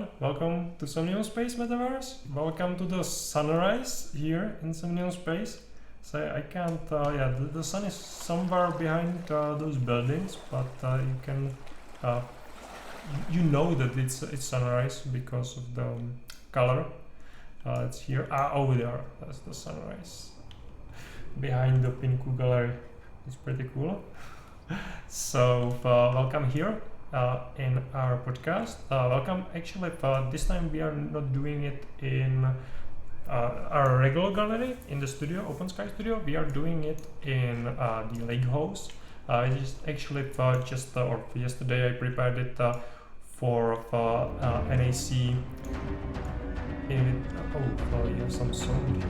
everyone. Welcome to Somnium Space Metaverse. Welcome to the sunrise here in Somnium Space. So I can't, the sun is somewhere behind those buildings, but you can, uh, you know that it's sunrise because of the color. It's here. Over there. That's the sunrise. Behind the Pinku Gallery. It's pretty cool. So welcome here in our podcast. Welcome. Actually, this time we are not doing it in our regular gallery in the studio, Open Sky Studio. We are doing it in the Lakehouse. It is actually or yesterday I prepared it for NAC. You have some sound here.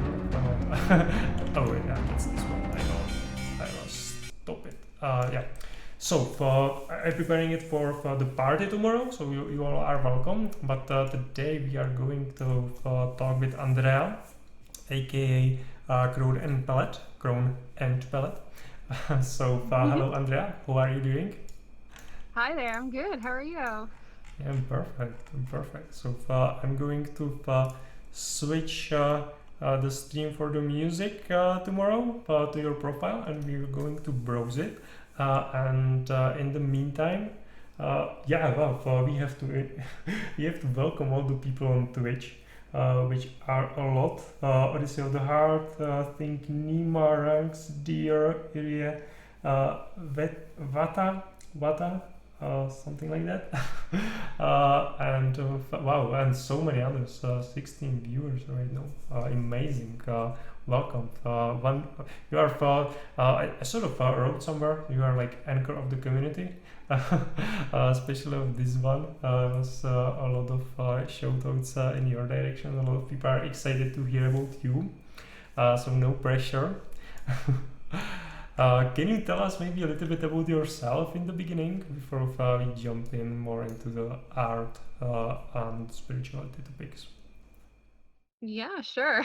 Oh, yeah, that's this one. I will stop it. Yeah. So I'm preparing it for the party tomorrow, so you all are welcome. But today we are going to talk with Andrea, aka Crown and Pellet. So hello, Andrea. How are you doing? Hi there, I'm good. How are you? Yeah, I'm perfect. I'm perfect. So I'm going to switch the stream for the music tomorrow to your profile, and we're going to browse it. And in the meantime, we have to we have to welcome all the people on Twitch, which are a lot. Odyssey of the Heart, Think Nima, Ranks, Deer, Iria, Vata, something like that. And wow, and so many others. 16 viewers right now. Amazing. Welcome. One, you are. I sort of wrote somewhere. You are like anchor of the community. Especially of this one. Was a lot of shout outs in your direction. A lot of people are excited to hear about you. So no pressure. Can you tell us maybe a little bit about yourself in the beginning before we jump in more into the art and spirituality topics? Yeah, sure.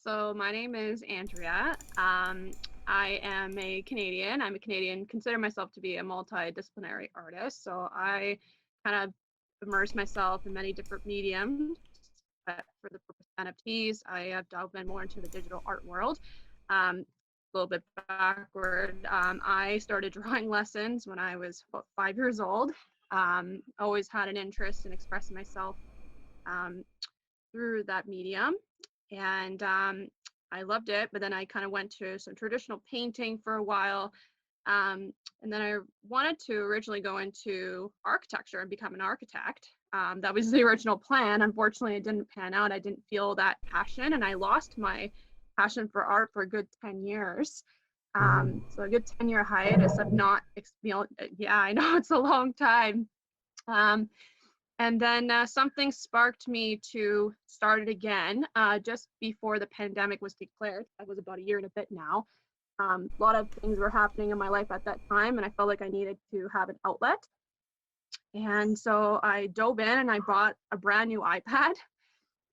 So my name is Andrea. I am a Canadian. I'm a Canadian, consider myself to be a multidisciplinary artist. So I kind of immerse myself in many different mediums. But for the purpose of NFTs, I have delved in more into the digital art world. A little bit backward. I started drawing lessons when I was about 5 years old. Always had an interest in expressing myself um, through that medium. And I loved it, but then I kind of went to some traditional painting for a while. And then I wanted to originally go into architecture and become an architect. That was the original plan. Unfortunately, it didn't pan out. I didn't feel that passion, and I lost my passion for art for a good 10 years. Mm. So a good 10-year hiatus of not, yeah, I know it's a long time. Um, and then something sparked me to start it again just before the pandemic was declared. That was about a year and a bit now. A lot of things were happening in my life at that time, and I felt like I needed to have an outlet. And so I dove in and I bought a brand new iPad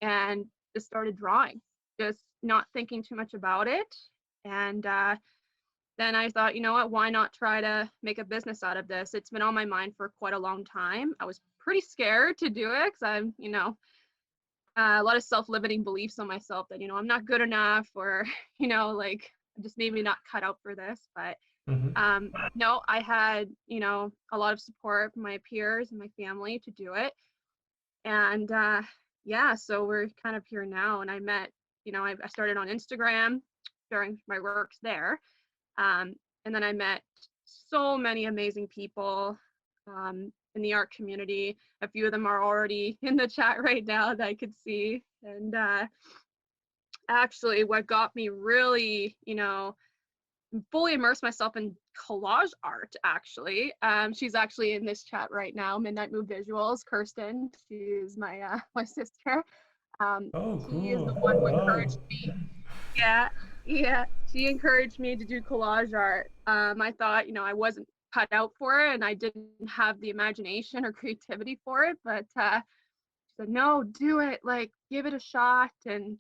and just started drawing, just not thinking too much about it. And then I thought, you know what, why not try to make a business out of this? It's been on my mind for quite a long time. I was pretty scared to do it because I'm, a lot of self-limiting beliefs on myself that, I'm not good enough or, like just maybe not cut out for this. But Mm-hmm. no, I had, a lot of support from my peers and my family to do it. And yeah, so we're kind of here now. And I met, I started on Instagram during my works there. Um, and then I met so many amazing people in the art community. A few of them are already in the chat right now that I could see. And actually, what got me really, fully immerse myself in collage art, actually. She's actually in this chat right now, Midnight Mood Visuals, Kirsten. She's my sister. Oh, She is the cool. one who Wow. encouraged me. Yeah, yeah. She encouraged me to do collage art. I thought, I wasn't cut out for it and I didn't have the imagination or creativity for it, but she said, no, do it, like give it a shot. And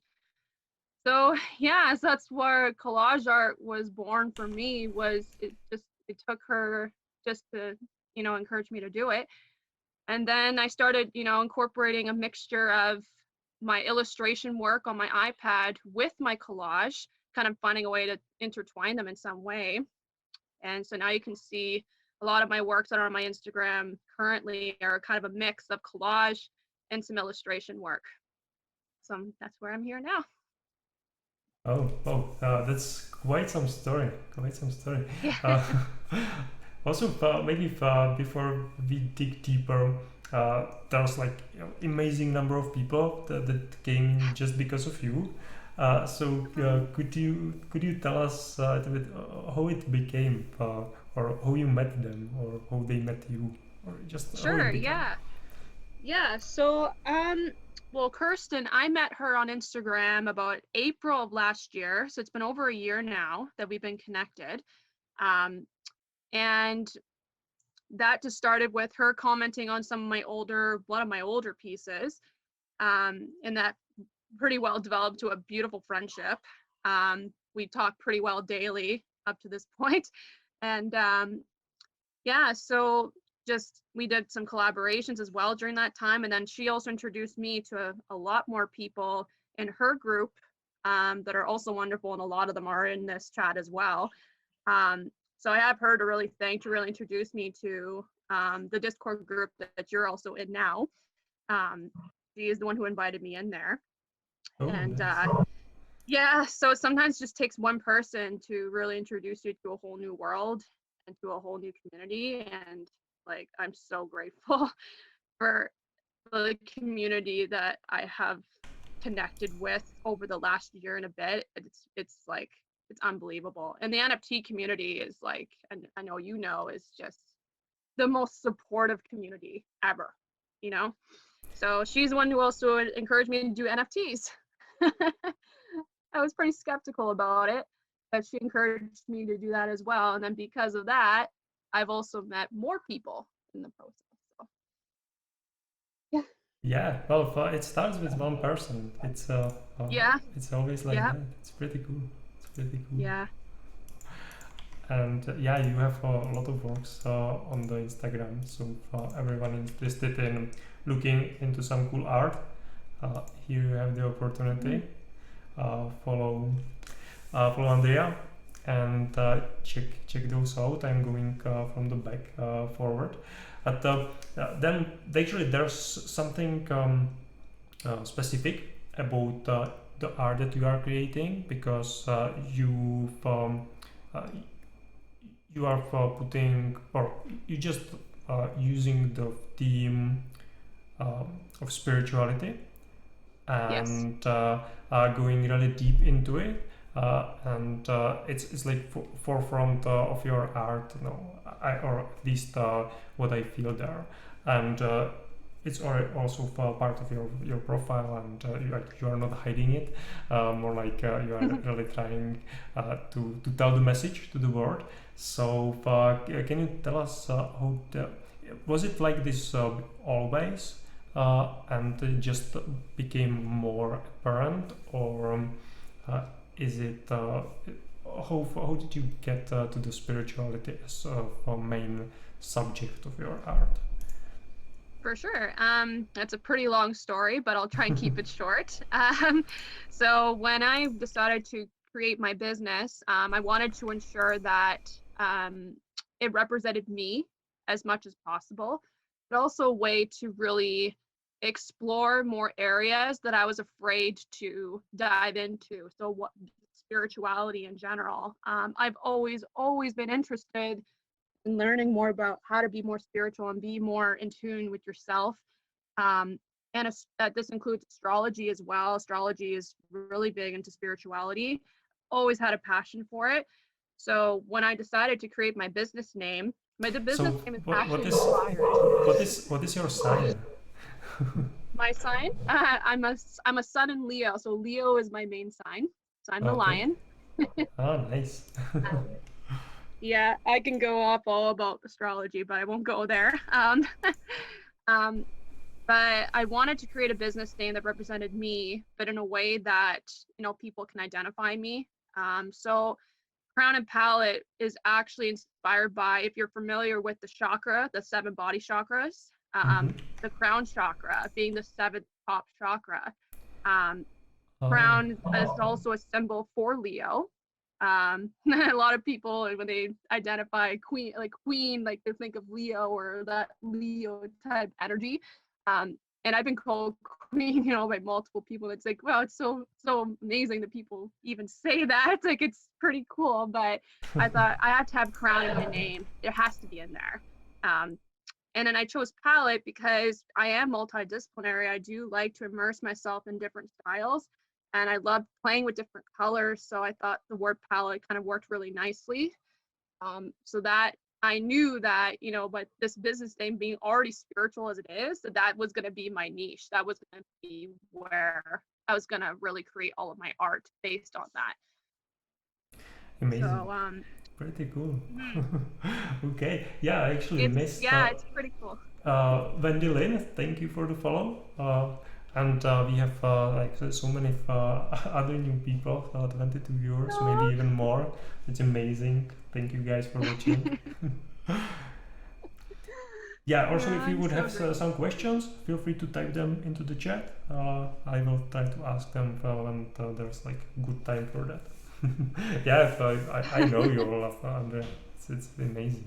so yeah, so that's where collage art was born for me. Was it took her just to, encourage me to do it. And then I started, incorporating a mixture of my illustration work on my iPad with my collage, kind of finding a way to intertwine them in some way. And so now you can see a lot of my works that are on my Instagram currently are kind of a mix of collage and some illustration work. So that's where I'm here now. That's quite some story. Quite some story. Yeah. Uh, Also, maybe before we dig deeper, there's like amazing number of people that came in just because of you. Could you tell us a little bit how it became, or how you met them, or how they met you, or just how Sure, it became? yeah. Yeah, so well, Kirsten, I met her on Instagram about April of last year. So it's been over a year now that we've been connected. Um, and that just started with her commenting on one of my older pieces. And that pretty well developed to a beautiful friendship. We talk pretty well daily up to this point. And yeah, so just we did some collaborations as well during that time. And then she also introduced me to a lot more people in her group that are also wonderful. And a lot of them are in this chat as well. So I have her to really thank to really introduce me to the Discord group that you're also in now. Um, she is the one who invited me in there. Oh, And nice. yeah, so it sometimes just takes one person to really introduce you to a whole new world and to a whole new community. And like, I'm so grateful for the community that I have connected with over the last year and a bit. It's like it's unbelievable. And the NFT community is like, and I know is just the most supportive community ever, you know? So she's the one who also encouraged me to do NFTs. I was pretty skeptical about it, but she encouraged me to do that as well. And then because of that, I've also met more people in the process. So yeah. Yeah, well, it starts with one person. Yeah. It's always like Yeah. that. It's pretty cool. It's pretty cool. Yeah. And yeah, you have a lot of works on the Instagram. So everyone interested in looking into some cool art, here you have the opportunity. Follow Andrea and check those out. I'm going from the back forward. But then actually there's something specific about the art that you are creating, because uh, you are putting, or you just using the theme of spirituality, Yes. and going really deep into it, and it's like forefront of your art, or at least what I feel there. And it's also part of your profile, and you are not hiding it, more like you are really trying to tell the message to the world. So can you tell us was it like this always, and it just became more apparent, or is it how did you get to the spirituality as a main subject of your art? For sure. That's a pretty long story, but I'll try and keep it short. So when I decided to create my business, I wanted to ensure that it represented me as much as possible, but also a way to really explore more areas that I was afraid to dive into. So what spirituality in general. I've always been interested and learning more about how to be more spiritual and be more in tune with yourself. Um, and this includes astrology as well. Astrology is really big into spirituality. Always had a passion for it. So when I decided to create my business name, the business So name is what, actually inspired. what is your sign? My sign, I'm a sun in Leo, so Leo is my main sign. So I'm the Okay. lion. Ah, nice. Um, yeah, I can go off all about astrology, but I won't go there. Um, but I wanted to create a business name that represented me, but in a way that people can identify me. So Crown and Palette is actually inspired by, if you're familiar with the chakra, the 7 body chakras. Mm-hmm. The crown chakra being the seventh top chakra. Um, Oh. Crown is also a symbol for Leo. A lot of people when they identify queen, like they think of Leo or that Leo type energy. And I've been called queen, by multiple people. It's like, well, it's so amazing that people even say that. It's like it's pretty cool. But I thought I have to have crown in my name. It has to be in there. And then I chose palette because I am multidisciplinary. I do like to immerse myself in different styles, and I love playing with different colors. So I thought the word palette kind of worked really nicely. So that I knew that, but this business name being already spiritual as it is, that was going to be my niche. That was going to be where I was going to really create all of my art based on that. Amazing. So, Pretty cool. mhm. Okay. Yeah, I actually missed It's pretty cool. Wendy Lynn. Thank you for the follow. And we have like so many other new people, 22 viewers, maybe No. even more. It's amazing. Thank you guys for watching. Yeah, also Yeah, if you I'm would so have grateful. some questions, feel free to type them into the chat. I will try to ask them when there's like good time for that. Yeah, I know you all of Andre. It's amazing.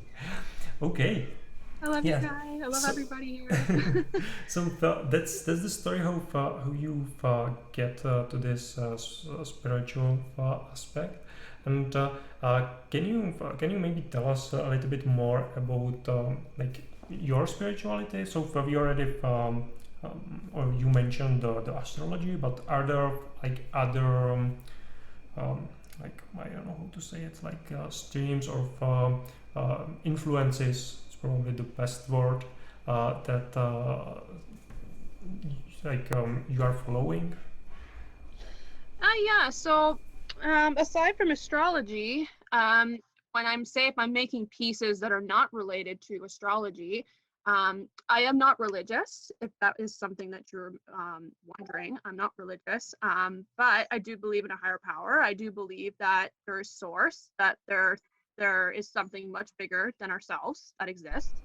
Okay. I love you Yeah. guys. I love So everybody here. so that's the story how you get to this spiritual aspect. And can you maybe tell us a little bit more about like your spirituality? So we already or you mentioned the astrology, but are there like other um, like I don't know how to say it, like streams or influences. It's probably the best word that like you are following. Yeah. So, aside from astrology, when if I'm making pieces that are not related to astrology, I am not religious. If that is something that you're wondering, I'm not religious. But I do believe in a higher power. I do believe that there is source, that there is something much bigger than ourselves that exists.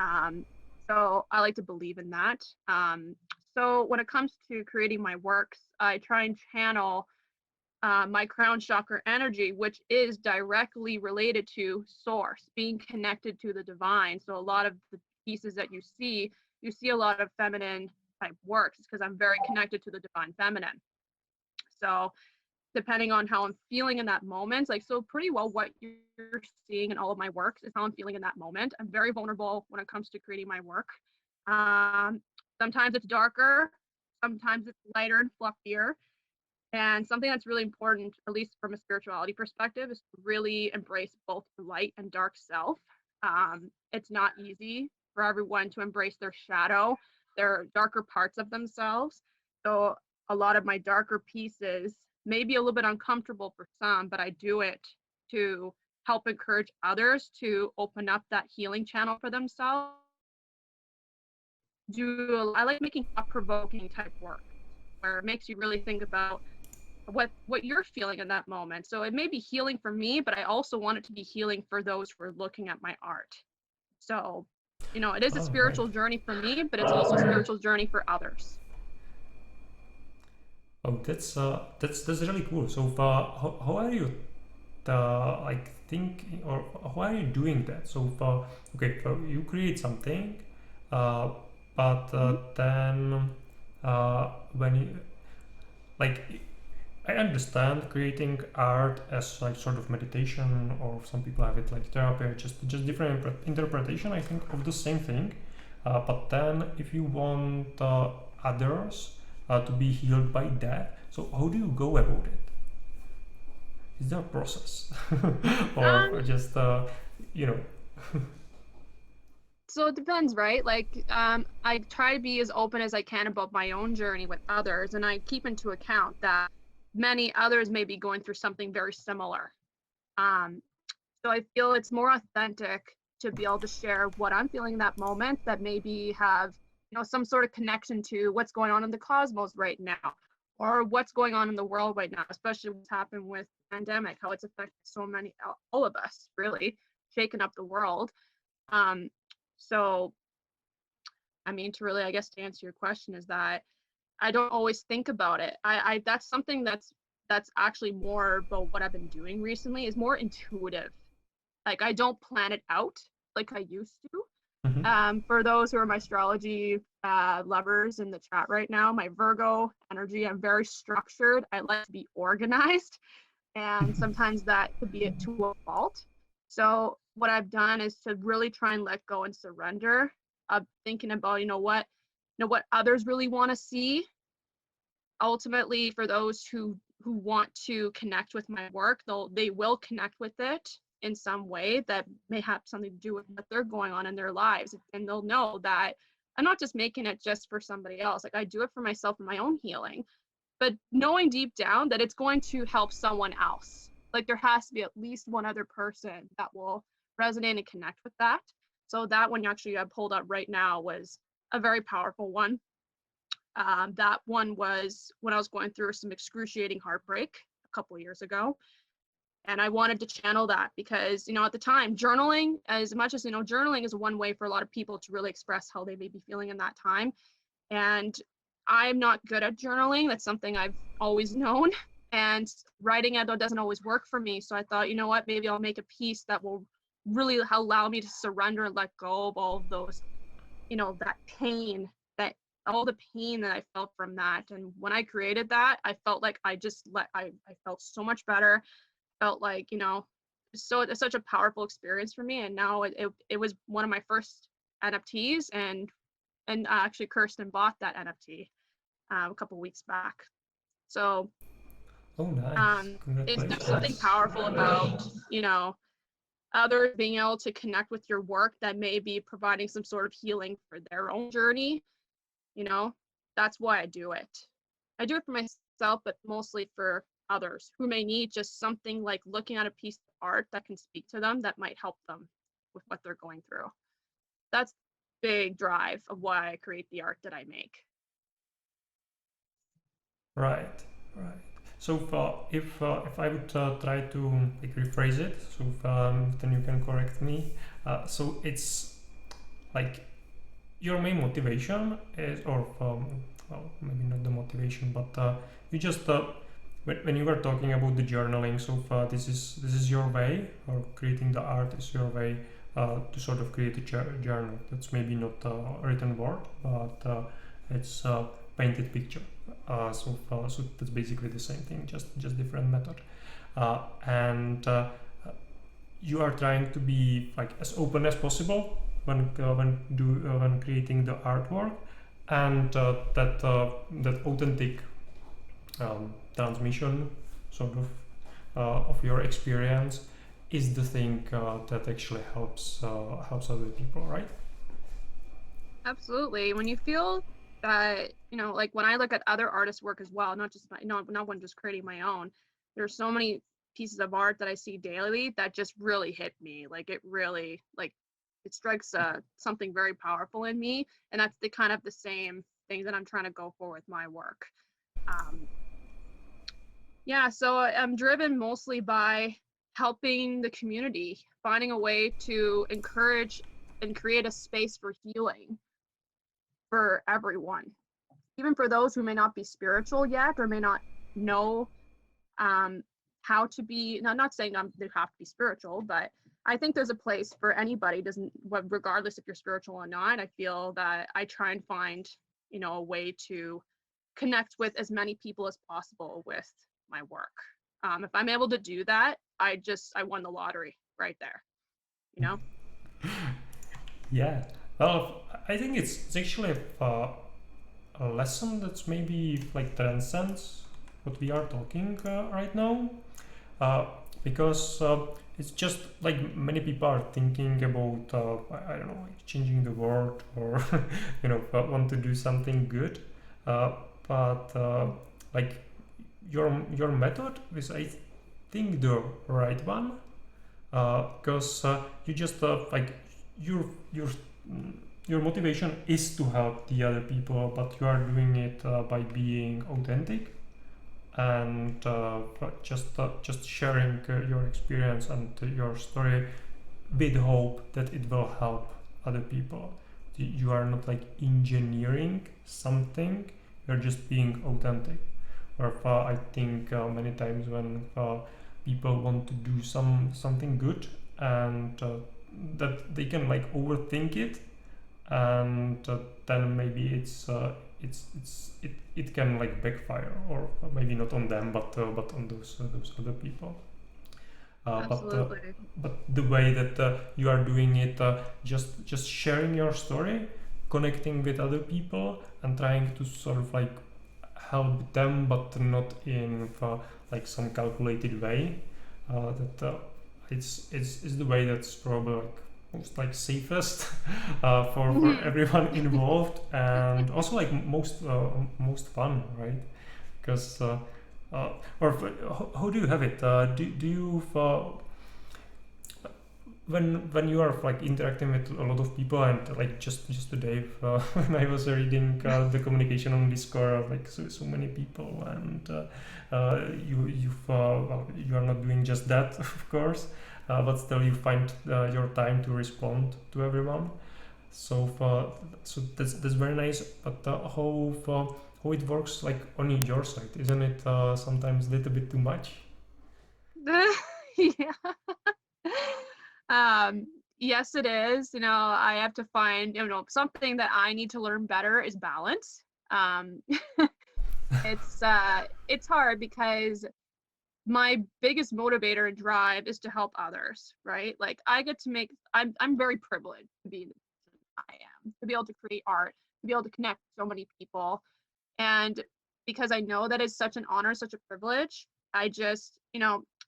Um, so I like to believe in that. So when it comes to creating my works, I try and channel my crown chakra energy, which is directly related to source, being connected to the divine. So a lot of the pieces that you see a lot of feminine type works because I'm very connected to the divine feminine. So depending on how I'm feeling in that moment, like so pretty well what you're seeing in all of my works is how I'm feeling in that moment. I'm very vulnerable when it comes to creating my work. Um, Sometimes it's darker, sometimes it's lighter and fluffier. And something that's really important, at least from a spirituality perspective, is to really embrace both the light and dark self. It's not easy for everyone to embrace their shadow, their darker parts of themselves. So a lot of my darker pieces may be a little bit uncomfortable for some, but I do it to help encourage others to open up that healing channel for themselves. I like making thought-provoking type work where it makes you really think about what you're feeling in that moment. So it may be healing for me, but I also want it to be healing for those who are looking at my art. So, it is a Oh, right. spiritual journey for me, but it's also a spiritual journey for others. Oh, that's really cool. So how are you like thinking, or how are you doing that? So okay, so you create something, uh, but Mhm. then when you like I understand creating art as like sort of meditation, or some people have it like therapy, just different interpretation, I think, of the same thing. But then, if you want others to be healed by that, so how do you go about it? Is there a process, or Um, just you know? so it depends, right? Like, I try to be as open as I can about my own journey with others, and I keep into account that many others may be going through something very similar. Um, So I feel it's more authentic to be able to share what I'm feeling in that moment that maybe have, some sort of connection to what's going on in the cosmos right now or what's going on in the world right now, especially what's happened with the pandemic, how it's affected so many, all of us really, shaking up the world. Um, so I mean, to really, I guess, to answer your question, is that I don't always think about it. I that's something that's actually more about what I've been doing recently, is more intuitive. Like, I don't plan it out like I used to. Mm-hmm. For those who are my astrology lovers in the chat right now, my Virgo energy, I'm very structured. I like to be organized, and sometimes that could be to a fault. So what I've done is to really try and let go and surrender. Thinking about, what others really want to see. Ultimately, for those who want to connect with my work, they will connect with it in some way that may have something to do with what they're going on in their lives, and they'll know that I'm not just making it just for somebody else. Like, I do it for myself and my own healing, but knowing deep down that it's going to help someone else. Like, there has to be at least one other person that will resonate and connect with that. So that one you actually pulled up right now was a very powerful one. That one was when I was going through some excruciating heartbreak a couple of years ago. And I wanted to channel that because, at the time, journaling, as much as, journaling is one way for a lot of people to really express how they may be feeling in that time. And I'm not good at journaling. That's something I've always known. And writing it doesn't always work for me. So I thought, you know what, maybe I'll make a piece that will really allow me to surrender and let go of all of those, that pain, that all the pain that I felt from that. And when I created that, I felt like I felt so much better. Felt like, so it's such a powerful experience for me. And now it was one of my first NFTs, and actually Kirsten bought that NFT a couple weeks back. So Oh, nice. it's just something Congratulations. powerful about, others being able to connect with your work that may be providing some sort of healing for their own journey. That's why I do it. I do it for myself, but mostly for others who may need just something like looking at a piece of art that can speak to them, that might help them with what they're going through. That's big drive of why I create the art that I make. Right, right. So if I would try to like rephrase it, so then you can correct me. So it's like your main motivation is, or well, maybe not the motivation, but you just when you were talking about the journaling, so this is your way, or creating the art is your way to sort of create a journal. That's maybe not a written word, but it's a painted picture. So that's basically the same thing, just different method. And you are trying to be like as open as possible when creating the artwork, and that authentic transmission sort of your experience is the thing that actually helps other people, right? Absolutely. When you feel that, like when I look at other artists' work as well, not one just creating my own, there's so many pieces of art that I see daily that just really hit me. Like, it really, like, it strikes something very powerful in me. And that's the kind of the same thing that I'm trying to go for with my work. Yeah, so I'm driven mostly by helping the community, finding a way to encourage and create a space for healing for everyone, even for those who may not be spiritual yet or may not know how to be. Not saying they have to be spiritual, but I think there's a place for anybody, regardless if you're spiritual or not. I feel that I try and find, a way to connect with as many people as possible with my work. If I'm able to do that, I won the lottery right there, Yeah. Well, I think it's actually a lesson that's maybe like transcends what we are talking right now, because it's just like many people are thinking about I don't know, like changing the world, or want to do something good, but like your method is, I think, the right one, because you just like your your your motivation is to help the other people, but you are doing it by being authentic, and just sharing your experience and your story with hope that it will help other people. you are not like engineering something, you're just being authentic. Or I think many times when people want to do something good, and that they can like overthink it, and then maybe it can like backfire, or maybe not on them, but on those other people. uh, but uh, Absolutely. but the way that you are doing it, just sharing your story, connecting with other people, and trying to sort of like help them, but not in like some calculated way. That it's the way that's probably like most like safest for Mhm. everyone involved, and also like most fun, right? Because uh, or how do you have it? Do you when you are like interacting with a lot of people, and like just today when I was reading the communication on Discord of like so many people, and well, you are not doing just that of course, but still you find your time to respond to everyone. So that's very nice. But how it works like on your side, isn't it sometimes a little bit too much? Yeah. Um, yes, it is. I have to find, something that I need to learn better is balance. Um, it's hard because my biggest motivator and drive is to help others, right? Like I get to make I'm very privileged to be the person I am, to be able to create art, to be able to connect so many people. And because I know that is such an honor, such a privilege, I just,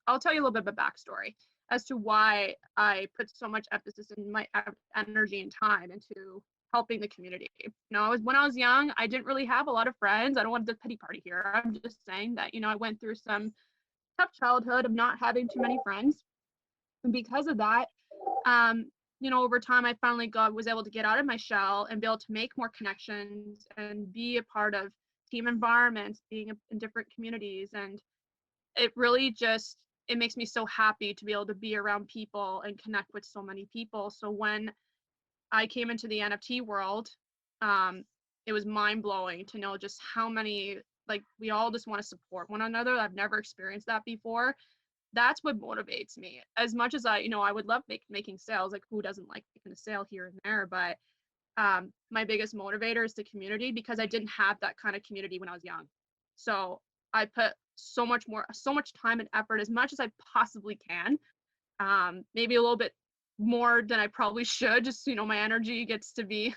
I'll tell you a little bit of a backstory as to why I put so much emphasis in my energy and time into helping the community. When I was young, I didn't really have a lot of friends. I don't want to pity party here. I'm just saying that, I went through some tough childhood of not having too many friends. And because of that, um, over time, I finally was able to get out of my shell and be able to make more connections and be a part of team environments, being in different communities. And it really just, it makes me so happy to be able to be around people and connect with so many people. So when I came into the NFT world, um, it was mind blowing to know just how many, like, we all just want to support one another. I've never experienced that before. That's what motivates me. As much as I would love making sales, like who doesn't like making a sale here and there, but my biggest motivator is the community because I didn't have that kind of community when I was young. So I put so much time and effort as much as I possibly can. Maybe a little bit more than I probably should. Just, my energy gets to be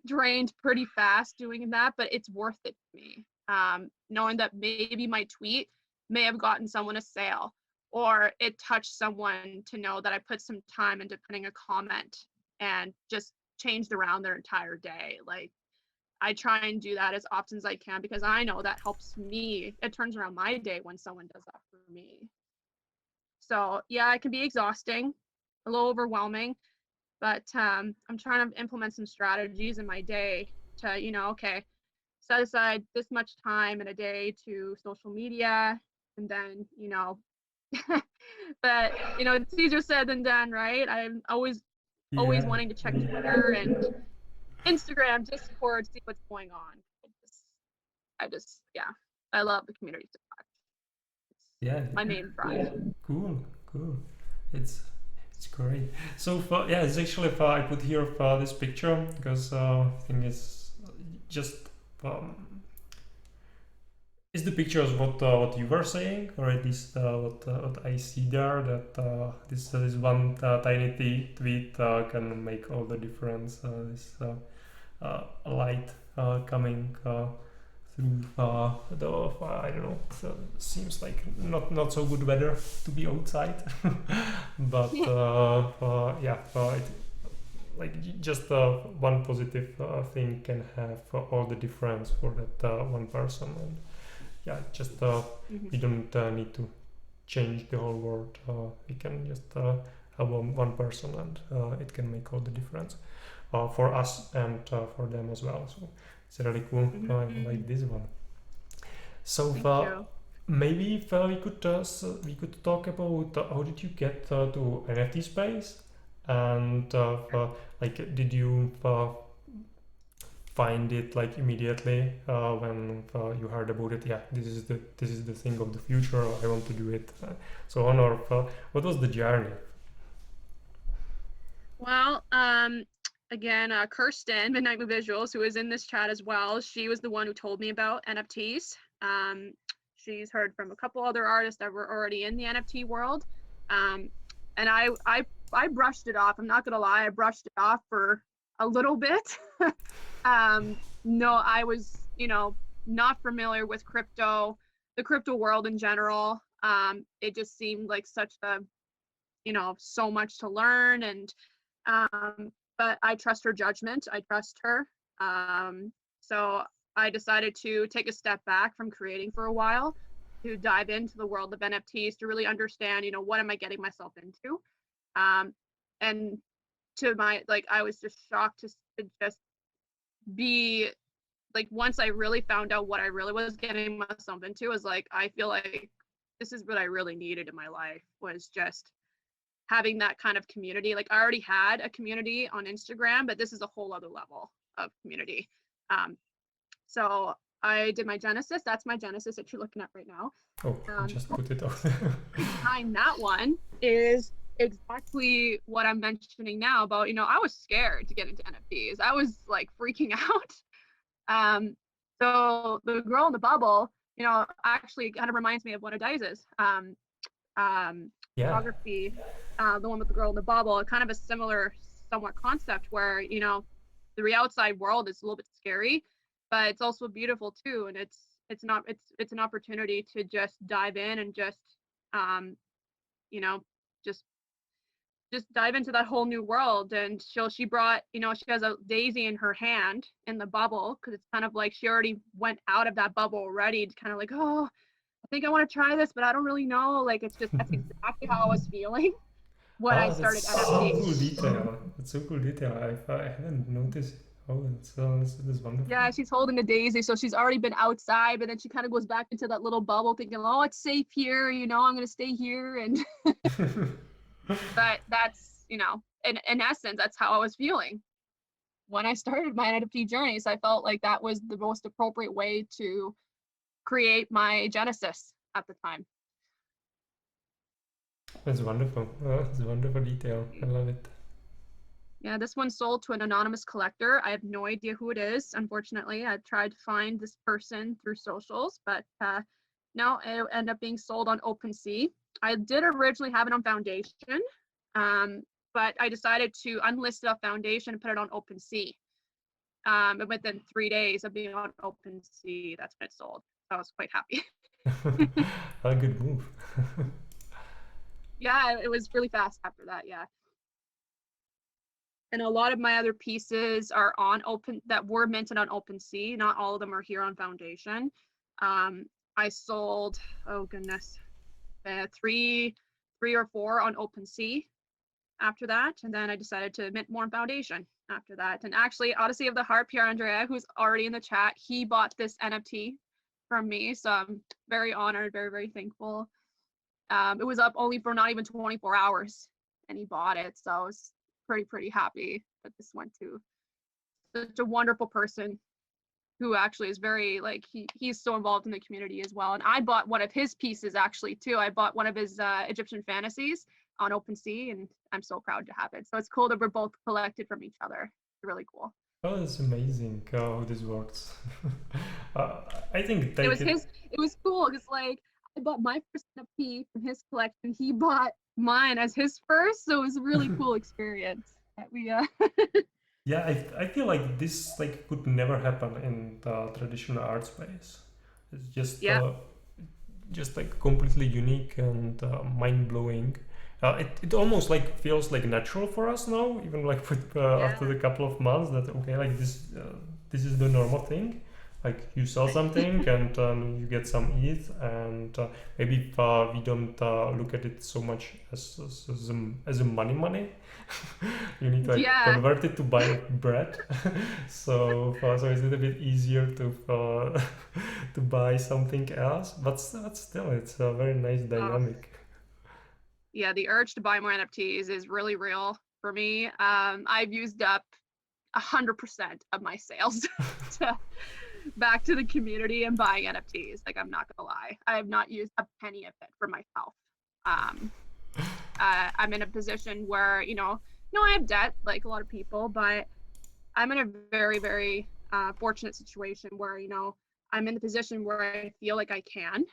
drained pretty fast doing that, but it's worth it to me. Knowing that maybe my tweet may have gotten someone a sale, or it touched someone to know that I put some time into putting a comment and just changed around their entire day. Like I try and do that as often as I can because I know that helps me. It turns around my day when someone does that for me. So yeah, it can be exhausting, a little overwhelming, but I'm trying to implement some strategies in my day to, okay, set aside this much time in a day to social media, and then, but it's easier said than done, right? I'm always Yeah. wanting to check Twitter and Instagram, Discord, see what's going on. Yeah, I love the community so much. It's Yeah. my main drive. Cool, cool. It's it's great. So yeah, it's actually I put here this picture because I think it's just um, is the picture of what you were saying, or at least what I see there, that this one tiny tweet can make all the difference. This light coming through the I don't know. So seems like not so good weather to be outside, but yeah, just one positive thing can have all the difference for that one person. And yeah, just we don't need to change the whole world. We can just have one person, and it can make all the difference for us and for them as well. So it's really cool. I like this one. So Thank you. maybe if, we could talk about how did you get to NFT space, and like did you find it like immediately when you heard about it? Yeah, this is the thing of the future. I want to do it, so on. Or what was the journey? Well, again, Kirsten, Midnight Moon Visuals, who is in this chat as well, she was the one who told me about NFTs. She's heard from a couple other artists that were already in the NFT world. And I brushed it off. I'm not gonna lie, I brushed it off for a little bit. No, I was, not familiar with crypto, the crypto world in general. It just seemed like such a, so much to learn, and but I trust her judgment. I trust her. So I decided to take a step back from creating for a while to dive into the world of NFTs to really understand, what am I getting myself into? And to my, like, I was just shocked to just be like, once I really found out what I really was getting myself into, was like, I feel like this is what I really needed in my life, was just having that kind of community. Like, I already had a community on Instagram, but this is a whole other level of community. So I did my Genesis. That's my Genesis that you're looking at right now. Oh, I just put it out. Behind that one is exactly what I'm mentioning now about, I was scared to get into NFTs. I was like freaking out. So the girl in the bubble, actually kind of reminds me of one of Dice's. Yeah. Photography, the one with the girl in the bubble, kind of a similar somewhat concept where, the outside world is a little bit scary, but it's also beautiful too. And it's an opportunity to just dive in and just, you know, just dive into that whole new world. And she brought, she has a daisy in her hand in the bubble, because it's kind of like she already went out of that bubble already, to kind of like, oh, I think I want to try this, but I don't really know. Like, it's just, that's exactly how I was feeling when I Oh, that's started so NFTs. cool detail. That's so cool detail. I haven't noticed. Oh, that's wonderful. Yeah, she's holding a daisy, so she's already been outside, but then she kind of goes back into that little bubble, thinking, "Oh, it's safe here. I'm gonna stay here." And but that's, in essence, that's how I was feeling when I started my NFT journey. So I felt like that was the most appropriate way to create my Genesis at the time. That's wonderful. Oh, that's a wonderful detail. I love it. Yeah, this one sold to an anonymous collector. I have no idea who it is. Unfortunately, I tried to find this person through socials, but no, it ended up being sold on OpenSea. I did originally have it on Foundation, but I decided to unlist it off Foundation and put it on OpenSea. And within 3 days of being on OpenSea, that's when it sold. I was quite happy. A good move. Yeah, it was really fast after that. Yeah. And a lot of my other pieces are on that were minted on OpenSea. Not all of them are here on Foundation. I sold, oh goodness, three or four on OpenSea after that, and then I decided to mint more on Foundation after that. And actually, Odyssey of the Harp here, Andrea, who's already in the chat, he bought this NFT from me, so I'm very honored, very, very thankful. It was up only for not even 24 hours, and he bought it, so I was pretty happy that this went to such a wonderful person who actually is very, like, he's so involved in the community as well. And I bought one of his pieces actually too. I bought one of his Egyptian fantasies on OpenSea, and I'm so proud to have it. So it's cool that we're both collected from each other. It's really cool. Oh, that's amazing how this works. uh, I think It was his. It was cool because, like, I bought my first NFT from his collection. He bought mine as his first, so it was a really cool experience that we Yeah, I feel like this like could never happen in the traditional art space. It's yeah. just like completely unique and mind blowing. It almost like feels like natural for us now, even like with, after the couple of months that okay, like this is the normal thing. Like you sell something and you get some ETH, and maybe we don't look at it so much as a money. You need to like convert it to buy bread. So so it's a little bit easier to to buy something else, but still it's a very nice dynamic. Yeah, the urge to buy more NFTs is really real for me. I've used up 100% of my sales to back to the community and buying NFTs. Like, I'm not gonna lie, I have not used a penny of it for myself. I'm in a position where, I have debt like a lot of people, but I'm in a very, very fortunate situation where, I'm in the position where I feel like I can.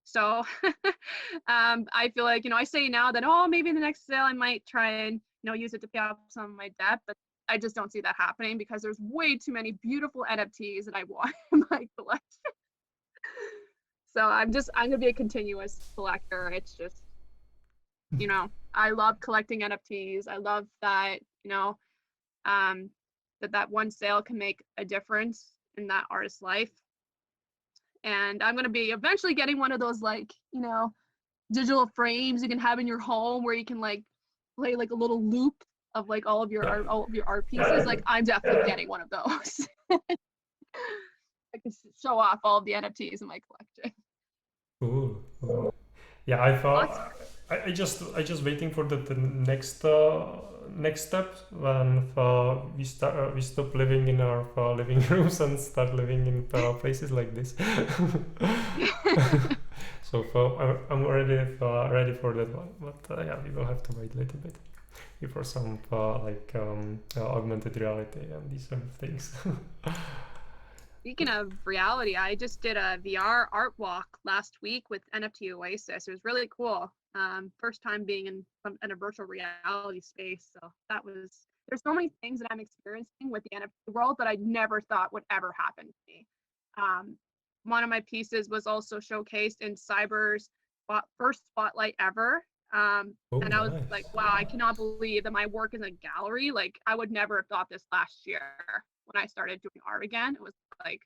So I feel like, I say now that, oh, maybe in the next sale I might try and, use it to pay off some of my debt, but I just don't see that happening because there's way too many beautiful NFTs that I want in my collection. So I'm going to be a continuous collector. It's just, I love collecting NFTs. I love that, that one sale can make a difference in that artist's life. And I'm going to be eventually getting one of those, like, digital frames you can have in your home where you can like play like a little loop of like all of your art pieces. Like, I'm definitely getting one of those. I can show off all of the NFTs in my collection. Cool. Cool. Yeah, I Lots. thought I just waiting for the next step when we stop living in our living rooms and start living in places like this. So I'm already ready for that one, but yeah, we will have to wait a little bit before some augmented reality and these sort of things. Speaking of reality, I just did a VR art walk last week with NFT Oasis. It was really cool. First time being in a virtual reality space. So there's so many things that I'm experiencing with the NFT world that I never thought would ever happen to me. One of my pieces was also showcased in Cyber's first spotlight ever. Oh, And I was nice. like, wow, I cannot believe that my work is in a gallery. Like, I would never have thought this last year when I started doing art again. It was like,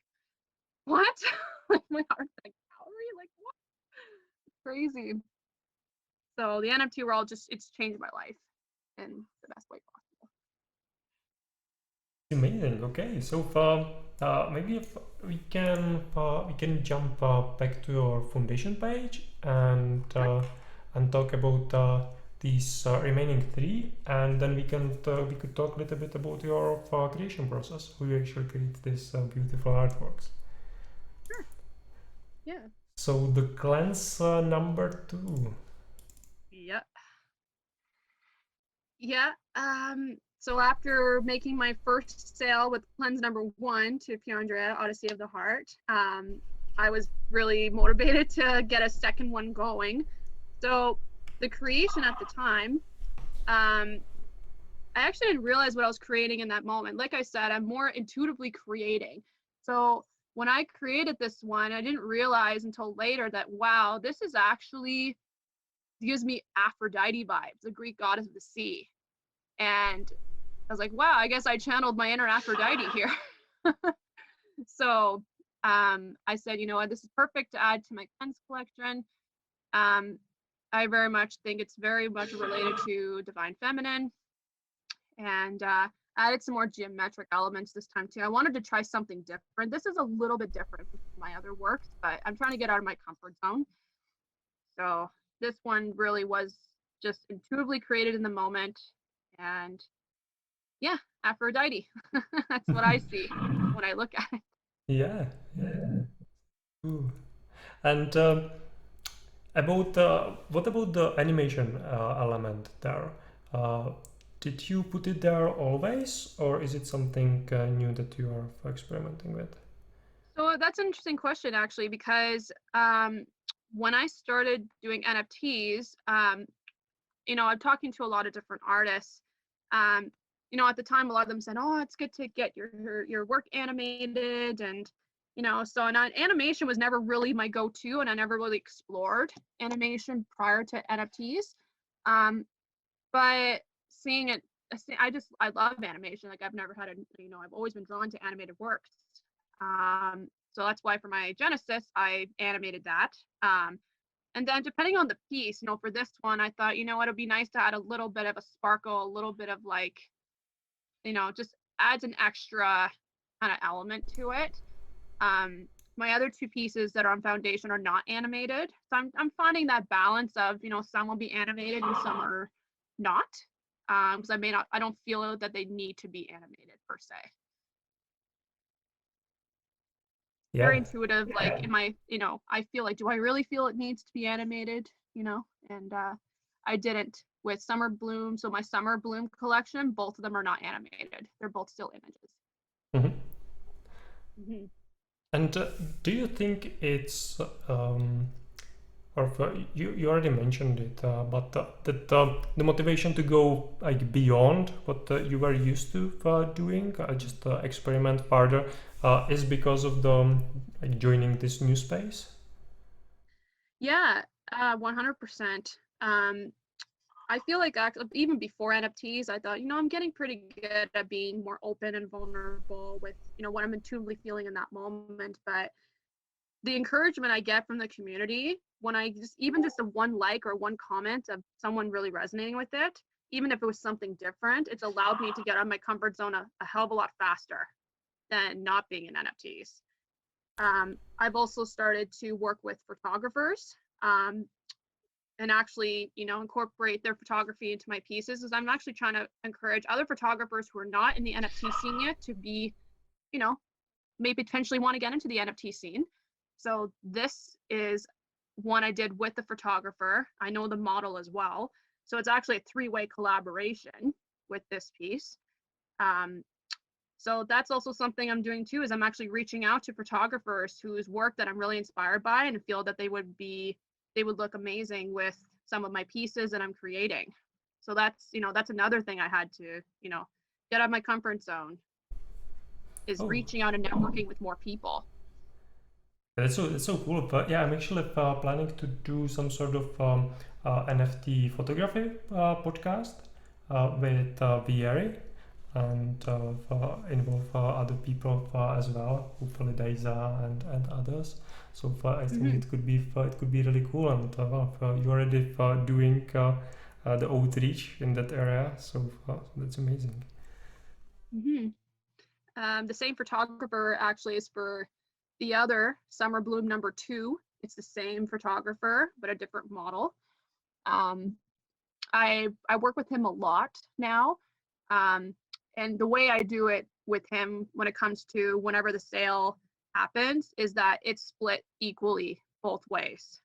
what? Like, my art's in a gallery? Like, what? Crazy. So the NFT world it's changed my life in the best way possible. Amazing. Okay, so maybe if we can jump back to your foundation page and talk about these remaining three, and then we could talk a little bit about your creation process, how you actually create these beautiful artworks. Sure. Yeah. So the cleanse number 2. Yep. Yeah. So after making my first sale with cleanse number 1 to Piandrea, Odyssey of the Heart, I was really motivated to get a second one going. So the creation at the time, I actually didn't realize what I was creating in that moment. Like I said, I'm more intuitively creating. So when I created this one, I didn't realize until later that, wow, this is actually gives me Aphrodite vibes, the Greek goddess of the sea. And I was like, wow, I guess I channeled my inner Aphrodite here. So I said, you know what, this is perfect to add to my cleanse collection. I very much think it's very much related to divine feminine, and added some more geometric elements this time too. I wanted to try something different. This is a little bit different from my other works, but I'm trying to get out of my comfort zone. So this one really was just intuitively created in the moment, and yeah, Aphrodite. That's what I see when I look at it. Yeah, yeah. Ooh. And about what about the animation element there? Uh, did you put it there always, or is it something new that you are experimenting with? So that's an interesting question, actually, because when I started doing NFTs, I'm talking to a lot of different artists. Um, at the time, a lot of them said, "Oh, it's good to get your work animated," and so animation was never really my go-to, and I never really explored animation prior to NFTs. But seeing it, I love animation. Like, I've never had I've always been drawn to animated works. So that's why for my Genesis, I animated that. And then depending on the piece, for this one, I thought, it'd be nice to add a little bit of a sparkle, a little bit of like, just adds an extra kind of element to it. My other two pieces that are on foundation are not animated. So I'm finding that balance of, some will be animated and some are not. because I don't feel that they need to be animated per se. Very Yeah. intuitive, like in my, I feel like, do I really feel it needs to be animated, and I didn't with Summer Bloom. So my Summer Bloom collection, both of them are not animated. They're both still images. Mhm. Hmm. And do you think it's or you already mentioned it, but that the motivation to go like beyond what you were used to doing, just experiment further, is because of the like joining this new space? Yeah, 100%. I feel like even before NFTs, I thought, I'm getting pretty good at being more open and vulnerable with, what I'm intuitively feeling in that moment. But the encouragement I get from the community when I even just a one like or one comment of someone really resonating with it, even if it was something different, it's allowed me to get out of my comfort zone a hell of a lot faster than not being in NFTs. I've also started to work with photographers, and actually, incorporate their photography into my pieces. Is I'm actually trying to encourage other photographers who are not in the NFT scene yet to be, you know, maybe potentially want to get into the NFT scene. So this is one I did with the photographer. I know the model as well. So it's actually a three-way collaboration with this piece. Um, so that's also something I'm doing too, is I'm actually reaching out to photographers whose work that I'm really inspired by and feel that they would look amazing with some of my pieces that I'm creating. So that's another thing I had to, get out of my comfort zone, is Oh, reaching out and networking with more people. that's so cool. But yeah, I'm actually planning to do some sort of NFT photography podcast with Vieri and involve other people as well, hopefully Daisa and others. So I think Mm-hmm. it could be really cool, and you're already doing the outreach in that area, so that's amazing. Mm-hmm. The same photographer actually is for the other Summer Bloom #2. It's the same photographer, but a different model. Um, I work with him a lot now. Um, and the way I do it with him when it comes to whenever the sale happens is that it's split equally both ways.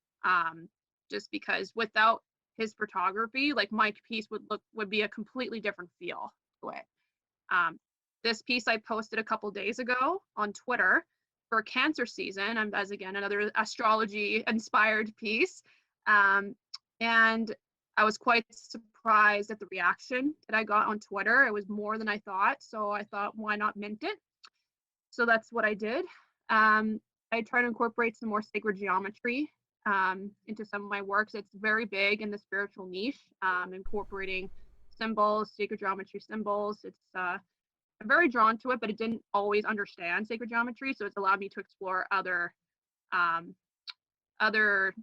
Just because without his photography, like my piece would be a completely different feel to it. Um, this piece I posted a couple days ago on Twitter for Cancer season. As again another astrology inspired piece, and I was quite surprised at the reaction that I got on Twitter. It was more than I thought, so I thought, why not mint it? So that's what I did. I try to incorporate some more sacred geometry into some of my works. It's very big in the spiritual niche, incorporating symbols, sacred geometry symbols. It's I'm very drawn to it, but it didn't always understand sacred geometry, so it's allowed me to explore um, other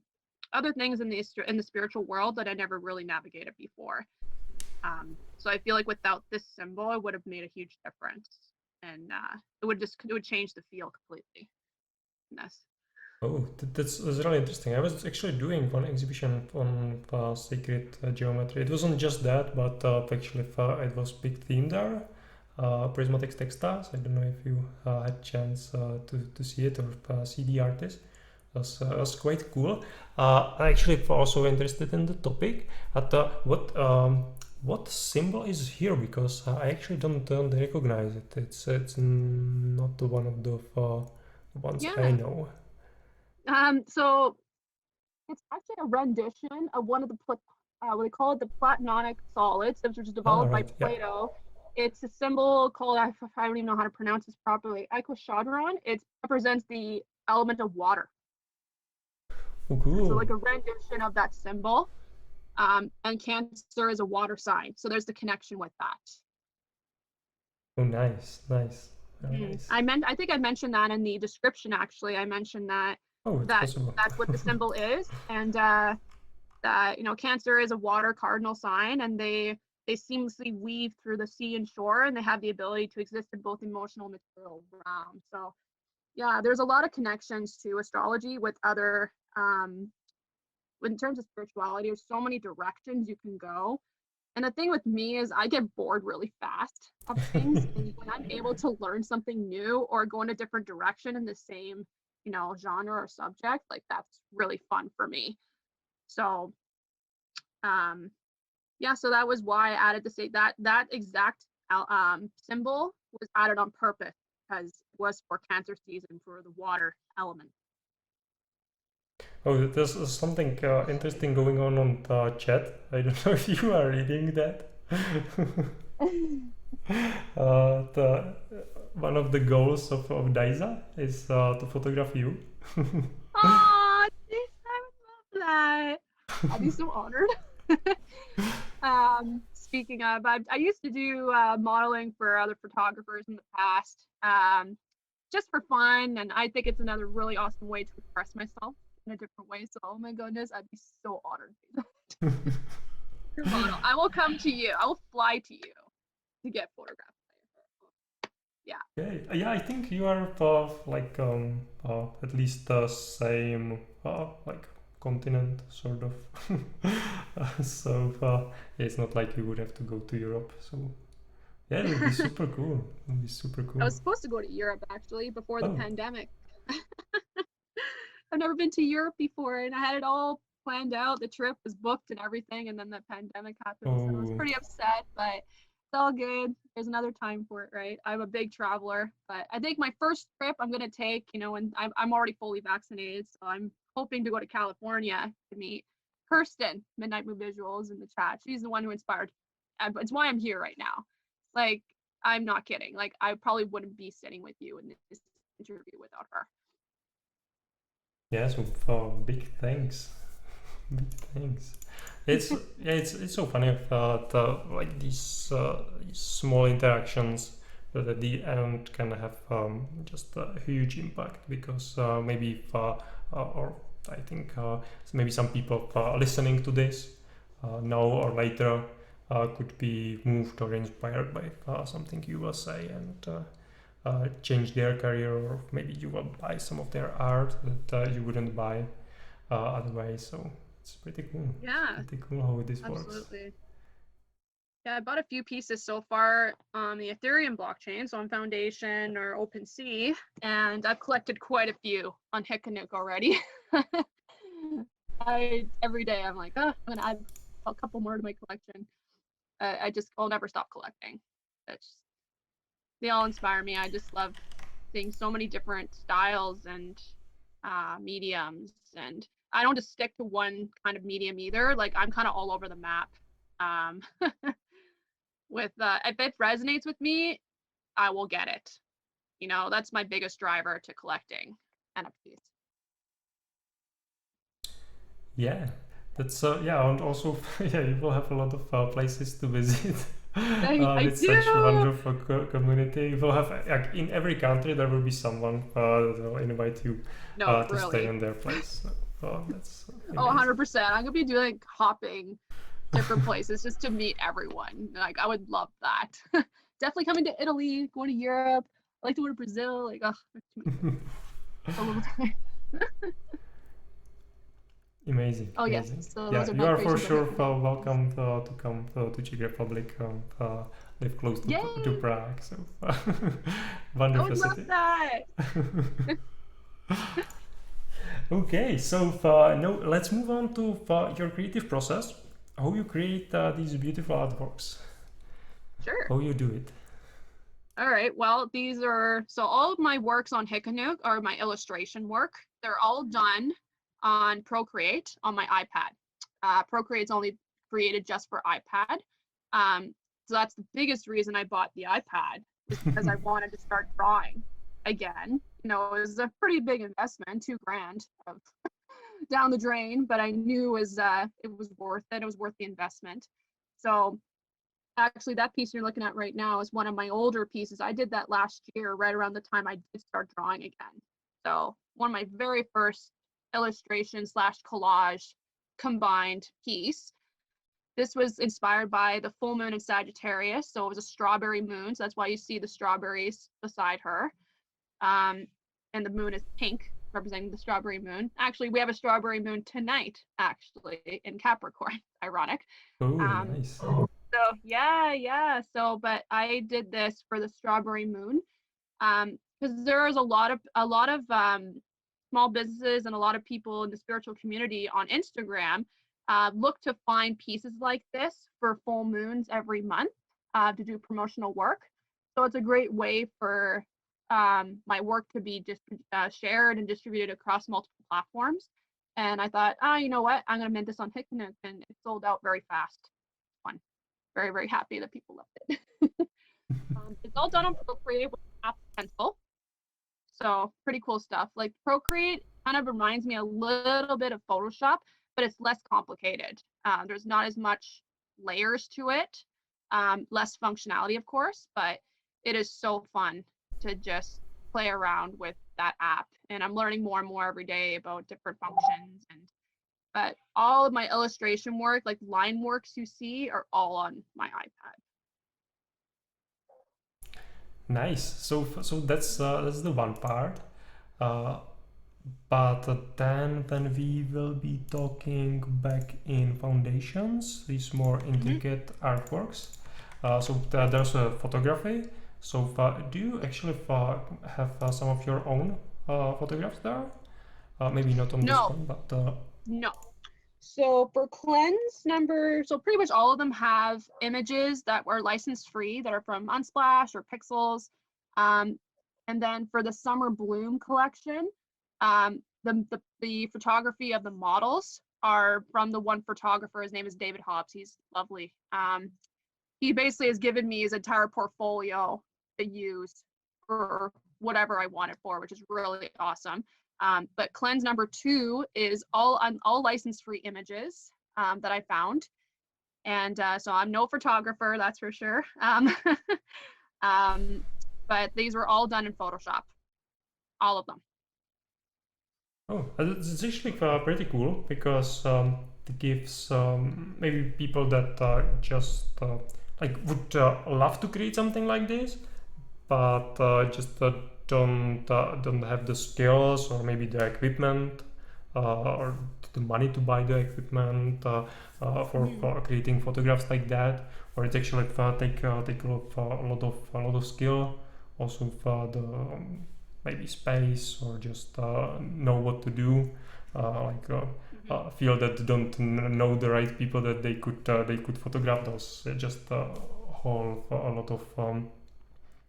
other things in the spiritual world that I never really navigated before. So I feel like without this symbol, it would have made a huge difference, and it would change the feel completely. In this. Oh, that's really interesting. I was actually doing one exhibition on sacred geometry. It wasn't just that, but actually it was big theme there, prismatic textiles. I don't know if you had chance to see it or see the artist. It was quite cool. I'm actually also interested in the topic. At what symbol is here? Because I actually don't recognize it. It's not one of the ones I Yeah. know. So it's actually a rendition of one of the what they call it, the Platonic solids, which was Ah, developed by right. Yeah. Plato. It's a symbol called, I don't even know how to pronounce this properly, icosahedron. It represents the element of water. Oh, So cool. like a rendition of that symbol. And Cancer is a water sign, so there's the connection with that. Oh, nice, nice, very Mhm. nice. I think I mentioned that in the description. Actually, I mentioned that Oh, it's that possible. that's what the symbol is, and that Cancer is a water cardinal sign, and they seamlessly weave through the sea and shore, and they have the ability to exist in both emotional and material realm. So yeah, there's a lot of connections to astrology with other in terms of spirituality. There's so many directions you can go, And the thing with me is I get bored really fast of things. And when I'm able to learn something new or go in a different direction in the same, genre or subject, like that's really fun for me. So, um, yeah, so that was why I added the state that exact symbol was added on purpose because it was for Cancer season for the water element. Oh, there's something interesting going on the chat. I don't know if you are reading that. The one of the goals of Daisa is to photograph you. Oh, I would love that. I'd be so honored. Speaking of, I used to do modeling for other photographers in the past, just for fun, and I think it's another really awesome way to express myself in a different way. So, oh my goodness, I'd be so honored to be your model. I will come to you. I will fly to you to get photographed. Yeah. Yeah, I think you are like at least the same like continent sort of. So yeah, it's not like you would have to go to Europe. So yeah, it would be super cool. It would be super I cool. was supposed to go to Europe actually before the Oh, pandemic. I've never been to Europe before, and I had it all planned out. The trip was booked and everything, and then the pandemic happened. So I was oh, pretty upset, but it's all good. There's another time for it, right? I'm a big traveler, but I think my first trip I'm gonna take, and I'm already fully vaccinated, so I'm hoping to go to California to meet Kirsten, Midnight Moon Visuals, in the chat. She's the one who inspired. It's why I'm here right now. Like, I'm not kidding. Like, I probably wouldn't be sitting with you in this interview without her. yeah. So big thanks. Big thanks. It's yeah, it's so funny the like these small interactions that at the end can have just a huge impact because maybe if, or I think maybe some people listening to this now or later could be moved or inspired by something you will say and change their career, or maybe you will buy some of their art that you wouldn't buy otherwise. So it's pretty cool. Yeah, Pretty cool how this works. absolutely. Yeah, I bought a few pieces so far on the Ethereum blockchain, so on Foundation or OpenSea, and I've collected quite a few on Hikanik already. Every day I'm like, oh, I'm gonna add a couple more to my collection. I'll never stop collecting. They all inspire me. I just love seeing so many different styles and mediums, and I don't just stick to one kind of medium either. Like I'm kind of all over the map. Um, with if it resonates with me, I will get it. That's my biggest driver to collecting NFTs. Yeah, that's yeah, and also yeah, you will have a lot of places to visit. I With such do. wonderful community, you will have like in every country there will be someone that will invite you No, to stay really. in their place. So, that's Oh, amazing. 100%. I'm gonna be doing hopping different places just to meet everyone. Like I would love that. Definitely coming to Italy, going to Europe. I like to go to Brazil. Like, oh, too many places. So little time. Amazing, Oh yes. amazing. So Yeah, those are you my are for creations on sure Hikanik. welcome to come to Czech Republic. Live close to Yay! Prague, so I wonderful would love city. that. Okay, so now let's move on to your creative process. How you create these beautiful artworks? Sure. How you do it? All right. Well, all of my works on Hikanik are my illustration work. They're all done on Procreate on my iPad. Procreate's only created just for iPad. So that's the biggest reason I bought the iPad is because I wanted to start drawing again. It was a pretty big investment, 2 grand of down the drain, but I knew it was worth it. It was worth the investment. So actually, that piece you're looking at right now is one of my older pieces. I did that last year, right around the time I did start drawing again. So one of my very first illustration slash collage combined piece. This was inspired by the full moon in Sagittarius. So it was a strawberry moon. So that's why you see the strawberries beside her. And the moon is pink, representing the strawberry moon. Actually, we have a strawberry moon tonight, actually, in Capricorn. Ironic. Oh, Um, nice. Yeah. So, but I did this for the strawberry moon. Because there is a lot of small businesses and a lot of people in the spiritual community on Instagram look to find pieces like this for full moons every month to do promotional work. So it's a great way for my work to be just shared and distributed across multiple platforms. And I thought, you know what? I'm gonna mint this on Picnic, and it sold out very fast. Fun. Very, very happy that people loved it. It's all done on Procreate with Apple Pencil. So pretty cool stuff. Like Procreate kind of reminds me a little bit of Photoshop, but it's less complicated. There's not as much layers to it, less functionality, of course, but it is so fun to just play around with that app. And I'm learning more and more every day about different functions. But all of my illustration work, like line works you see, are all on my iPad. Nice. So that's the one part. Uh, but then when we will be talking back in foundations, these more Mhm. intricate artworks. There's a photography. So do you actually have some of your own photographs there? Maybe not on this No, one, but no. So for cleanse number, so pretty much all of them have images that were licensed free that are from Unsplash or Pixels. Um, and then for the Summer Bloom collection, the photography of the models are from the one photographer. His name is David Hobbs. He's lovely. He basically has given me his entire portfolio to use for whatever I want it for, which is really awesome. But cleanse number 2 is all license free images that I found, and so I'm no photographer, that's for sure. Um, but these were all done in Photoshop, all of them. oh, it's actually pretty cool because it gives maybe people that just like would love to create something like this, but just don't have the skills or maybe the equipment or the money to buy the equipment Mhm. for creating photographs like that. Or it's actually take a lot of skill, also for the maybe space or just know what to do. Like Mhm. feel that they don't know the right people that they could photograph those. Just whole a lot of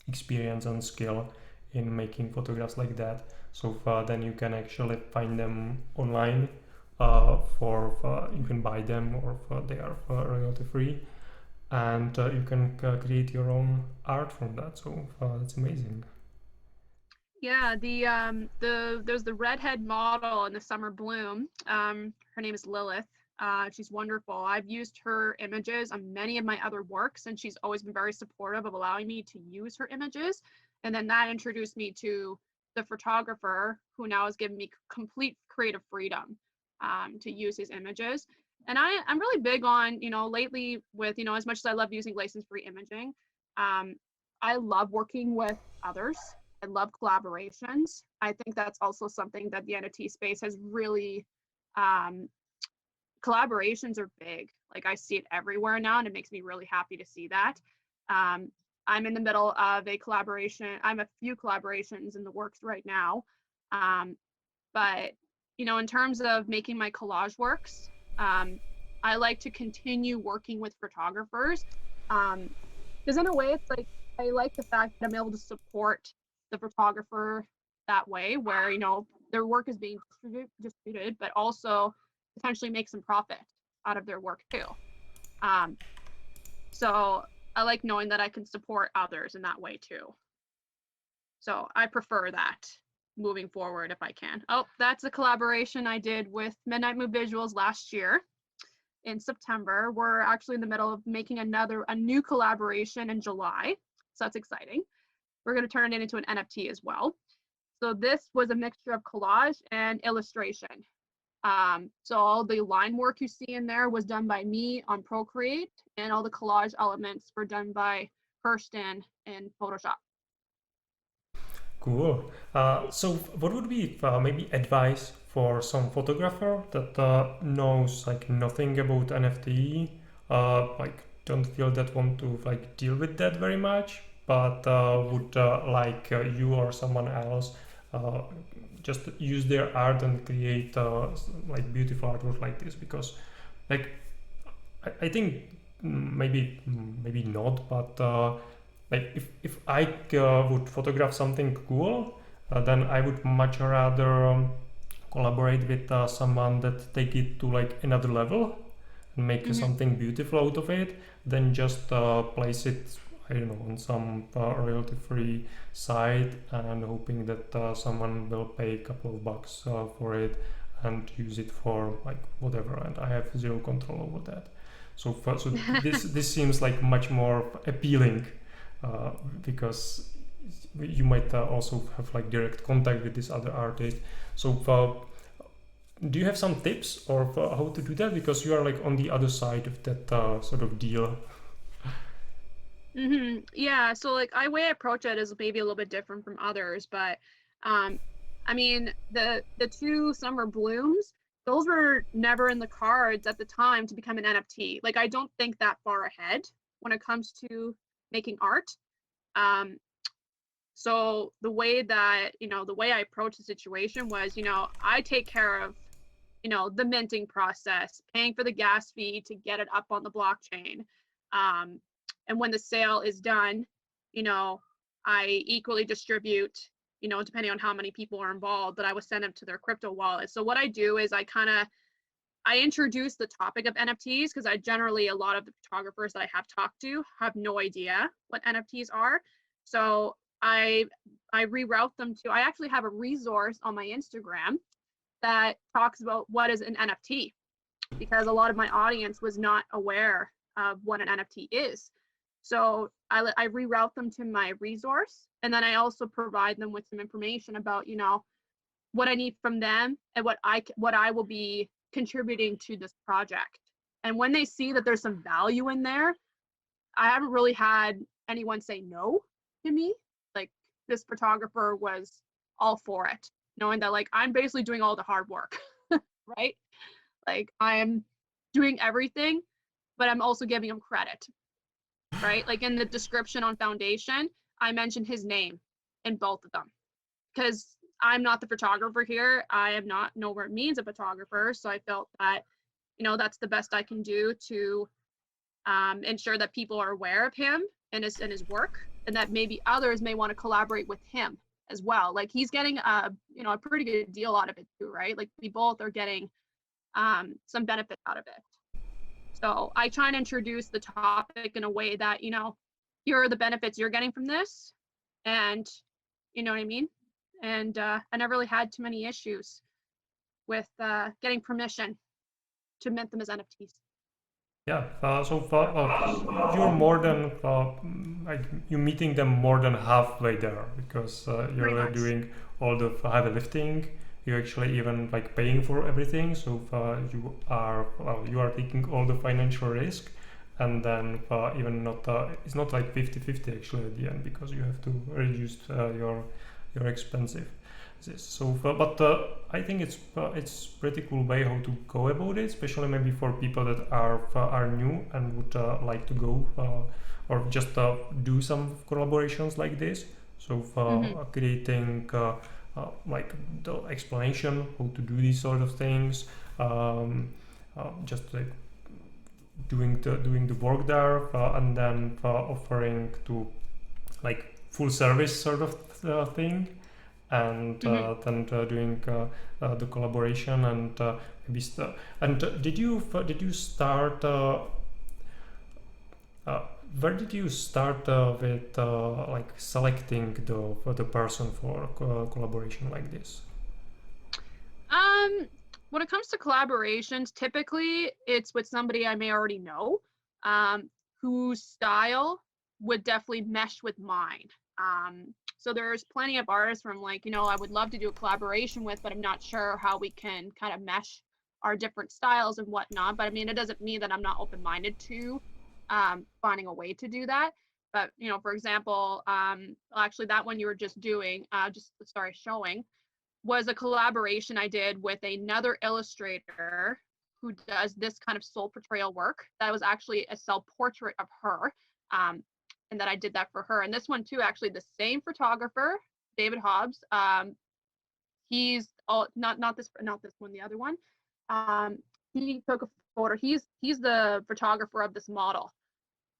experience and skill in making photographs like that. So then you can actually find them online. You Mhm. can buy them or they are royalty free, and you can create your own art from that. So that's amazing. Yeah, the there's the redhead model in the Summer Bloom. Her name is Lilith. She's wonderful. I've used her images on many of my other works, and she's always been very supportive of allowing me to use her images. And then that introduced me to the photographer, who now has given me complete creative freedom to use his images. And I'm really big on, lately with, as much as I love using license-free imaging, um, I love working with others. I love collaborations. I think that's also something that the NFT space has really, um, collaborations are big. Like I see it everywhere now, and it makes me really happy to see that. Um, I'm in the middle of a collaboration. I'm a few collaborations in the works right now. Um, but, in terms of making my collage works, um, I like to continue working with photographers. Because in a way, it's like I like the fact that I'm able to support the photographer that way, where their work is being distributed, but also potentially make some profit out of their work too. Um, so I like knowing that I can support others in that way too. So I prefer that moving forward if I can. Oh, that's a collaboration I did with Midnight Move Visuals last year in September. We're actually in the middle of making a new collaboration in July. So that's exciting. We're going to turn it into an NFT as well. So this was a mixture of collage and illustration. So all the line work you see in there was done by me on Procreate, and all the collage elements were done by Kirsten in Photoshop. Cool. So, what would be maybe advice for some photographer that knows like nothing about NFT, like don't feel that want to like deal with that very much, but would like you or someone else uh, just use their art and create like beautiful artwork like this, because like I think maybe not, but like if I would photograph something cool, then I would much rather collaborate with someone that take it to like another level and make something beautiful out of it, than just place it, I don't know, on some royalty-free site and hoping that someone will pay a couple of bucks for it and use it for like whatever, and I have zero control over that. So this seems like much more appealing because you might also have like direct contact with this other artist. So do you have some tips or how to do that, because you are like on the other side of that sort of deal? Yeah, so like way I approach it is maybe a little bit different from others, but I mean the two summer blooms, those were never in the cards at the time to become an NFT. Like I don't think that far ahead when it comes to making art. Um, so the way that, the way I approached the situation was, I take care of, the minting process, paying for the gas fee to get it up on the blockchain. Um, and when the sale is done, you know, I equally distribute, depending on how many people are involved, that I would send them to their crypto wallet. So what I do is I introduce the topic of NFTs, because I generally, a lot of the photographers that I have talked to have no idea what NFTs are. So I reroute them to, I actually have a resource on my Instagram that talks about what is an NFT, because a lot of my audience was not aware of what an NFT is. So I reroute them to my resource, and then I also provide them with some information about, what I need from them and what I will be contributing to this project. And when they see that there's some value in there, I haven't really had anyone say no to me. Like, this photographer was all for it, knowing that like I'm basically doing all the hard work, right? Like I'm doing everything, but I'm also giving him credit, right? Like in the description on Foundation, I mentioned his name in both of them, because I'm not the photographer here. I am not nowhere means a photographer. So I felt that, that's the best I can do to ensure that people are aware of him and his work, and that maybe others may want to collaborate with him as well. Like he's getting a pretty good deal out of it too, right? Like we both are getting some benefit out of it. So I try and introduce the topic in a way that, here are the benefits you're getting from this, and you know what I mean? And I never really had too many issues with getting permission to mint them as NFTs. Yeah, you're more than like you're meeting them more than halfway there, because Pretty you're much. doing all the heavy lifting. You're actually even like paying for everything. So you are taking all the financial risk, and then even not it's not like 50-50 actually at the end, because you have to reduce your expensive. But I think it's pretty cool way how to go about it, especially maybe for people that are new and would like to go or just do some collaborations like this. So creating like the explanation how to do these sort of things, just like doing the work there, and then offering to like full service sort of thing, and then doing the collaboration and maybe and did you start where did you start with like selecting the person for collaboration like this? When it comes to collaborations, typically it's with somebody I may already know, whose style would definitely mesh with mine. So there's plenty of artists from like, I would love to do a collaboration with, but I'm not sure how we can kind of mesh our different styles and whatnot. But I mean, it doesn't mean that I'm not open-minded to finding a way to do that. But for example, actually that one you were just doing, showing, was a collaboration I did with another illustrator who does this kind of soul portrayal work. That was actually a self-portrait of her, and that I did that for her. And this one too, actually, the same photographer, David Hobbs. He's not this one, the other one. He took a photo. He's the photographer of this model,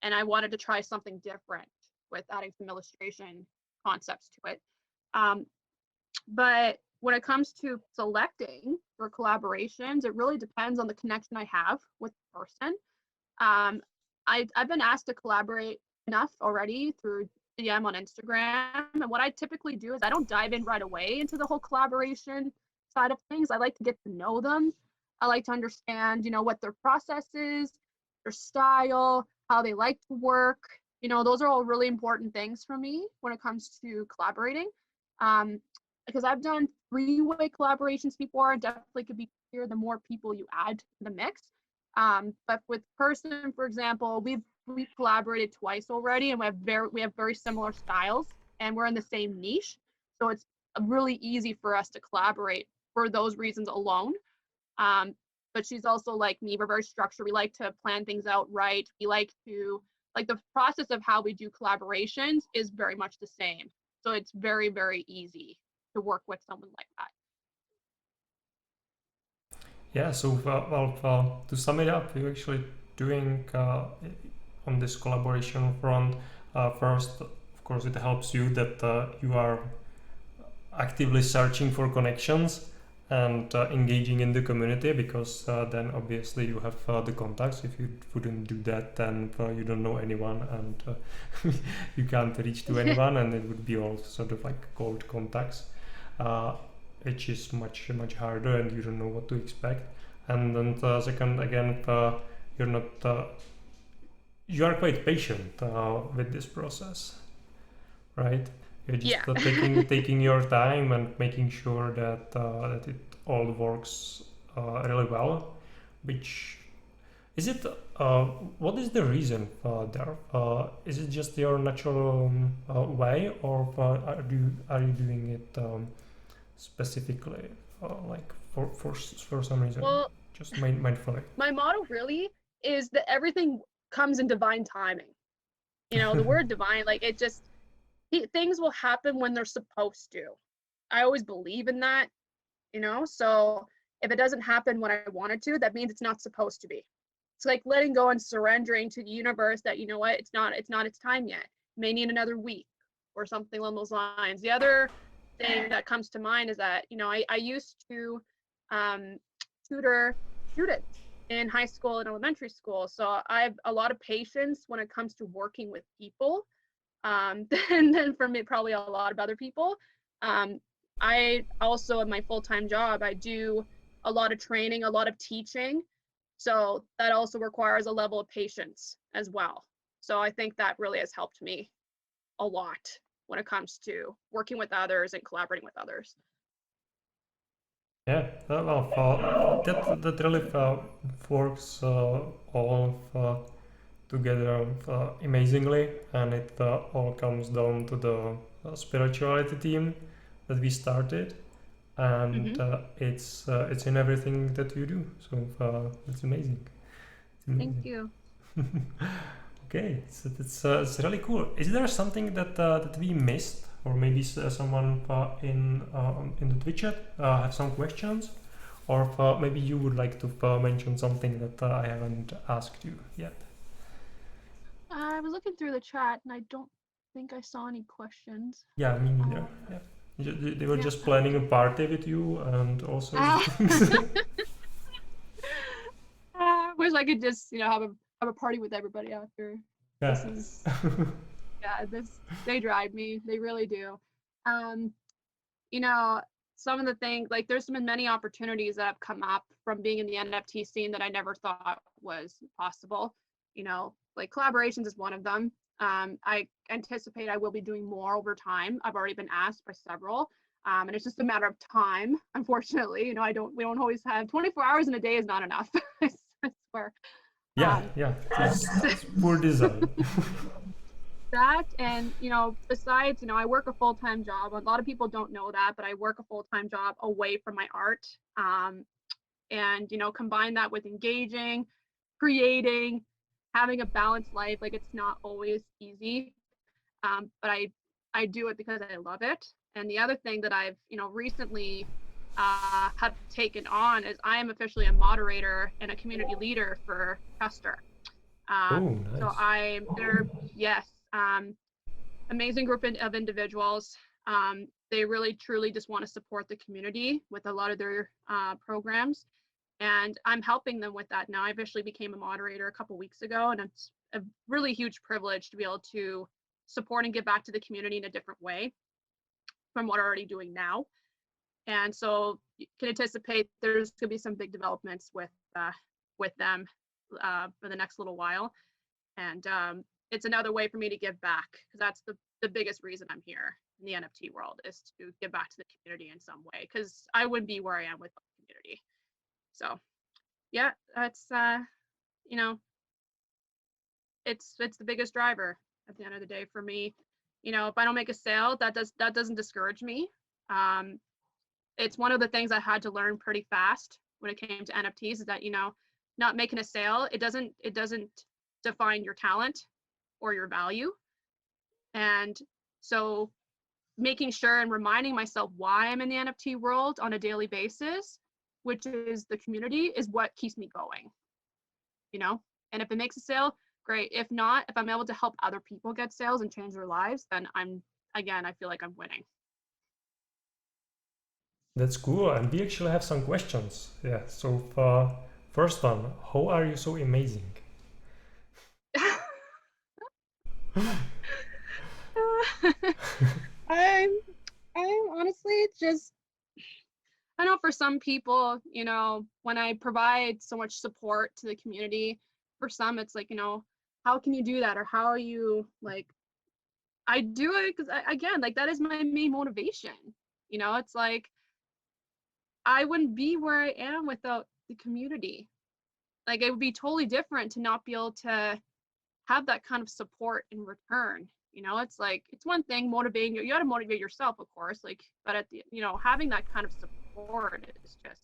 and I wanted to try something different with adding some illustration concepts to it. But when it comes to selecting for collaborations, it really depends on the connection I have with the person. I've been asked to collaborate enough already through DM on Instagram, and what I typically do is I don't dive in right away into the whole collaboration side of things. I like to get to know them. I like to understand, what their process is, their style, how they like to work. Those are all really important things for me when it comes to collaborating. Because I've done three-way collaborations before, and definitely could be clear the more people you add to the mix. But with Person, for example, we've collaborated twice already, and we have very similar styles, and we're in the same niche, so it's really easy for us to collaborate for those reasons alone. But she's also like me. We're very structured. We like to plan things out right. We like the process of how we do collaborations is very much the same. So it's very, very easy to work with someone like that. Yeah, so to sum it up, you're actually doing on this collaboration front. First, of course, it helps you that you are actively searching for connections and engaging in the community, because then obviously you have the contacts. If you wouldn't do that, then you don't know anyone, and you can't reach to anyone, and it would be all sort of like cold contacts, which is much harder, and you don't know what to expect. And then second, again, you are quite patient with this process, right? You're just taking your time and making sure that that it all works really well. Which is it? What is the reason there? Is it just your natural way, or are you doing it specifically, like for some reason? Well, just mindfully. My motto really is that everything comes in divine timing. The word divine, like it just things will happen when they're supposed to. I always believe in that, so if it doesn't happen when I want it to, that means it's not supposed to be. It's like letting go and surrendering to the universe that, it's not its time yet. It may need another week or something along those lines. The other thing that comes to mind is that, I used to tutor students in high school and elementary school. So I have a lot of patience when it comes to working with people. And then for me, probably a lot of other people. I also, in my full-time job, I do a lot of training, a lot of teaching. So that also requires a level of patience as well. So I think that really has helped me a lot when it comes to working with others and collaborating with others. Yeah, that really works all together amazingly, and it all comes down to the spirituality team that we started, and it's in everything that you do. So it's amazing. Thank you. Okay, so it's really cool. Is there something that we missed, or maybe someone in the Twitch chat have some questions, or maybe you would like to mention something that I haven't asked you yet? I was looking through the chat and I don't think I saw any questions. Yeah, me neither. Yeah, they were just planning a party with you, and also. Wish I could just have a party with everybody after. Yeah. This is they drive me. They really do. Some of the things, like there's been many opportunities that have come up from being in the NFT scene that I never thought was possible. Like collaborations is one of them. I anticipate I will be doing more over time. I've already been asked by several. And it's just a matter of time, unfortunately. We don't always have 24 hours in a day is not enough. I swear. It's poor design. That, and besides, I work a full-time job. A lot of people don't know that, but I work a full-time job away from my art. and combine that with engaging, creating, having a balanced life. Like, it's not always easy, but I do it because I love it. And the other thing that I've recently have taken on is I am officially a moderator and a community leader for Chester. Oh, So nice. I'm there. Yes, amazing group of individuals. They really truly just want to support the community with a lot of their programs, and I'm helping them with that now. I officially became a moderator a couple weeks ago, and it's a really huge privilege to be able to support and give back to the community in a different way from what I'm already doing now. And so you can anticipate there's going to be some big developments with them for the next little while. And it's another way for me to give back, because that's the biggest reason I'm here in the NFT world, is to give back to the community in some way, because I wouldn't be where I am without the community. So yeah, that's it's the biggest driver at the end of the day for me. If I don't make a sale, that doesn't discourage me. It's one of the things I had to learn pretty fast when it came to NFTs, is that not making a sale, it doesn't define your talent or your value. And so making sure and reminding myself why I'm in the NFT world on a daily basis, which is the community, is what keeps me going. And if it makes a sale, great. If not, if I'm able to help other people get sales and change their lives, then I feel like I'm winning. That's cool. And we actually have some questions. Yeah. So first one, how are you so amazing? I'm honestly just, I know for some people, when I provide so much support to the community, for some it's like, how can you do that? Or how are you, like, I do it because, again, like, that is my main motivation. It's like, I wouldn't be where I am without the community. Like, it would be totally different to not be able to have that kind of support in return. It's like, it's one thing motivating you got to motivate yourself, of course, like, but at the having that kind of support is just,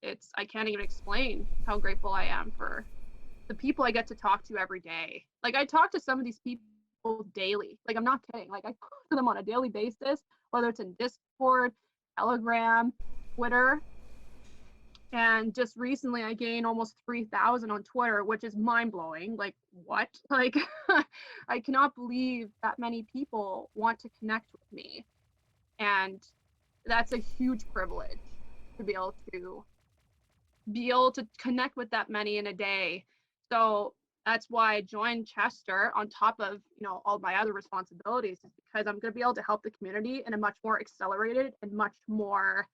it's, I can't even explain how grateful I am for the people I get to talk to every day. Like, I talk to some of these people daily. Like, I'm not kidding. Like, I talk to them on a daily basis, whether it's in Discord, Telegram, Twitter. And just recently I gained almost 3,000 on Twitter, which is mind blowing. Like, what? Like, I cannot believe that many people want to connect with me. And that's a huge privilege to be able to connect with that many in a day. So that's why I joined Chester on top of, all my other responsibilities, is because I'm going to be able to help the community in a much more accelerated and much more,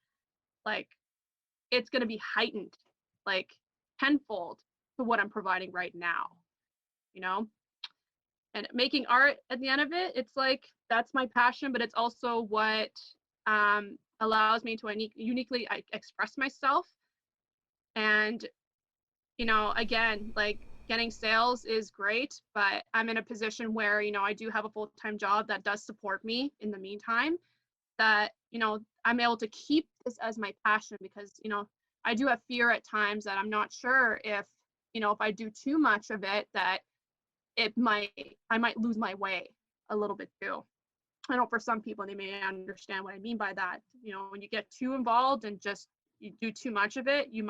like, it's going to be heightened, like, tenfold to what I'm providing right now, and making art at the end of it, it's like, that's my passion, but it's also what allows me to uniquely express myself. And again, like, getting sales is great, but I'm in a position where I do have a full-time job that does support me in the meantime, that I'm able to keep this as my passion, because I do have fear at times that I'm not sure if if I do too much of it, that I might lose my way a little bit too. I know for some people, they may understand what I mean by that. When you get too involved and just you do too much of it, it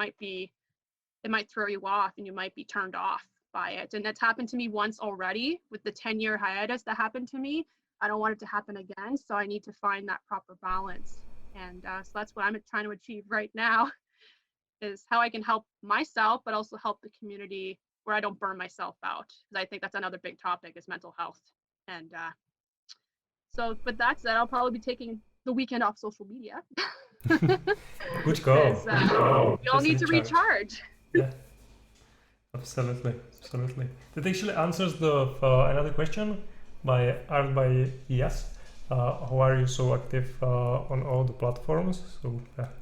might throw you off and you might be turned off by it. And that's happened to me once already with the 10-year hiatus that happened to me. I don't want it to happen again. So I need to find that proper balance. And so that's what I'm trying to achieve right now, is how I can help myself, but also help the community where I don't burn myself out. Because I think that's another big topic, is mental health. And so with that said, I'll probably be taking the weekend off social media. Good go. Because Good go. we all Just need to recharge. recharge. Yeah, absolutely, absolutely. That actually answers the another question by yes. How are you so active on all the platforms? So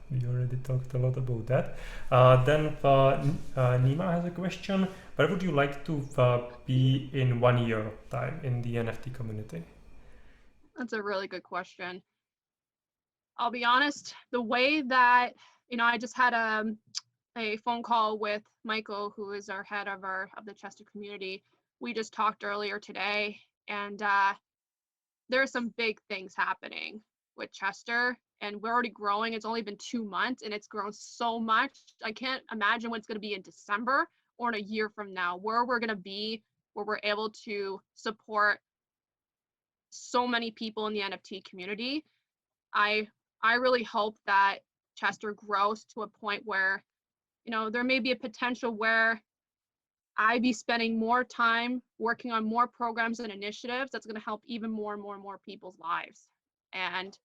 we already talked a lot about that. Then Nima has a question. Where would you like to be in 1 year time in the NFT community? That's a really good question. I'll be honest, the way that I just had a phone call with Michael, who is our head of the Chester community. We just talked earlier today, and there are some big things happening with Chester, and we're already growing. It's only been 2 months, and it's grown so much. I can't imagine what it's going to be in December or in a year from now, where we're going to be, where we're able to support so many people in the NFT community. I really hope that Chester grows to a point where, there may be a potential where I be spending more time working on more programs and initiatives that's going to help even more and more and more people's lives. And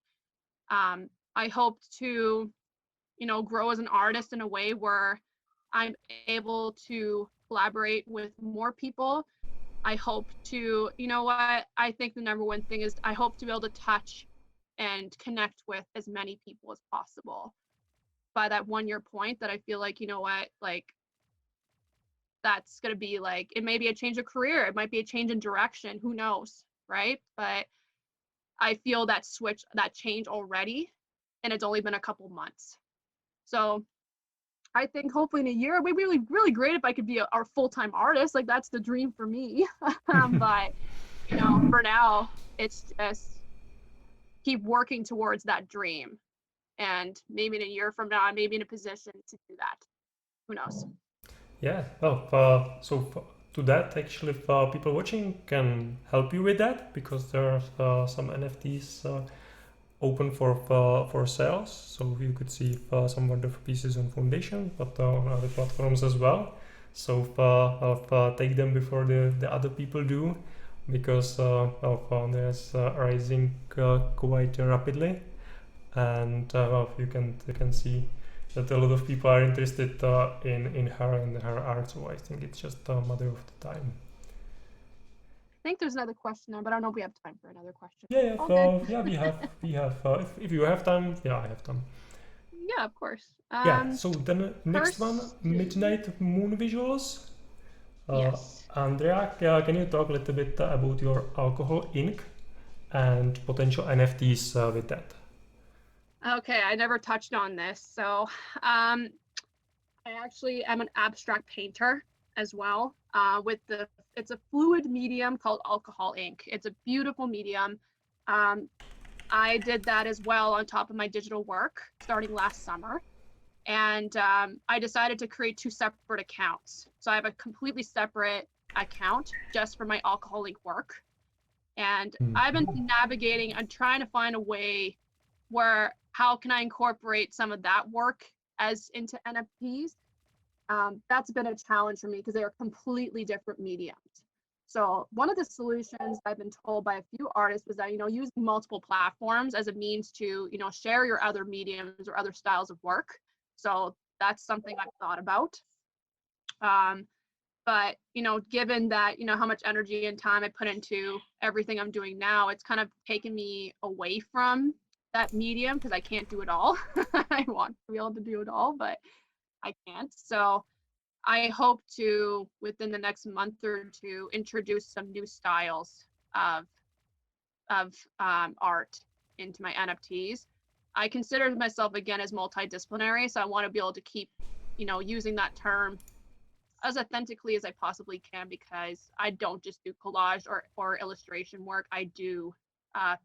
I hope to, grow as an artist in a way where I'm able to collaborate with more people. I hope to, I think the number one thing is I hope to be able to touch and connect with as many people as possible by that 1 year point, that I feel like, like that's going to be like, it may be a change of career, it might be a change in direction, who knows, right? But I feel that change already, and it's only been a couple months. So I think hopefully in a year, it would be really, really great if I could be our full-time artist. Like, that's the dream for me. But, for now, it's just keep working towards that dream. And maybe in a year from now, I may be in a position to do that. Who knows? Yeah, well, to that, actually, people watching can help you with that, because there are some NFTs open for sales, so you could see some wonderful pieces on Foundation, but on other platforms as well. So I'll take them before the other people do, because there's rising quite rapidly, and you can see that a lot of people are interested in her and her art. So I think it's just a matter of the time. I think there's another question there, but I don't know if we have time for another question. Yeah, we have. If you have time, I have time. Yeah, of course. Yeah. So then next one, Midnight Moon Visuals. Yes. Andrea, can you talk a little bit about your alcohol ink and potential NFTs with that? Okay, I never touched on this. So I actually am an abstract painter as well. It's a fluid medium called alcohol ink. It's a beautiful medium. I did that as well on top of my digital work starting last summer. And I decided to create 2 separate accounts. So I have a completely separate account just for my alcohol ink work. And I've been navigating and trying to find a way where how can I incorporate some of that work as into NFTs. That's been a challenge for me because they are completely different mediums. So one of the solutions I've been told by a few artists was that, use multiple platforms as a means to, share your other mediums or other styles of work. So that's something I've thought about. But, given that, how much energy and time I put into everything I'm doing now, it's kind of taken me away from that medium because I can't do it all. I want to be able to do it all, but I can't. So I hope to, within the next month or two, introduce some new styles of art into my NFTs. I consider myself, again, as multidisciplinary, so I want to be able to keep, using that term as authentically as I possibly can, because I don't just do collage or illustration work. I do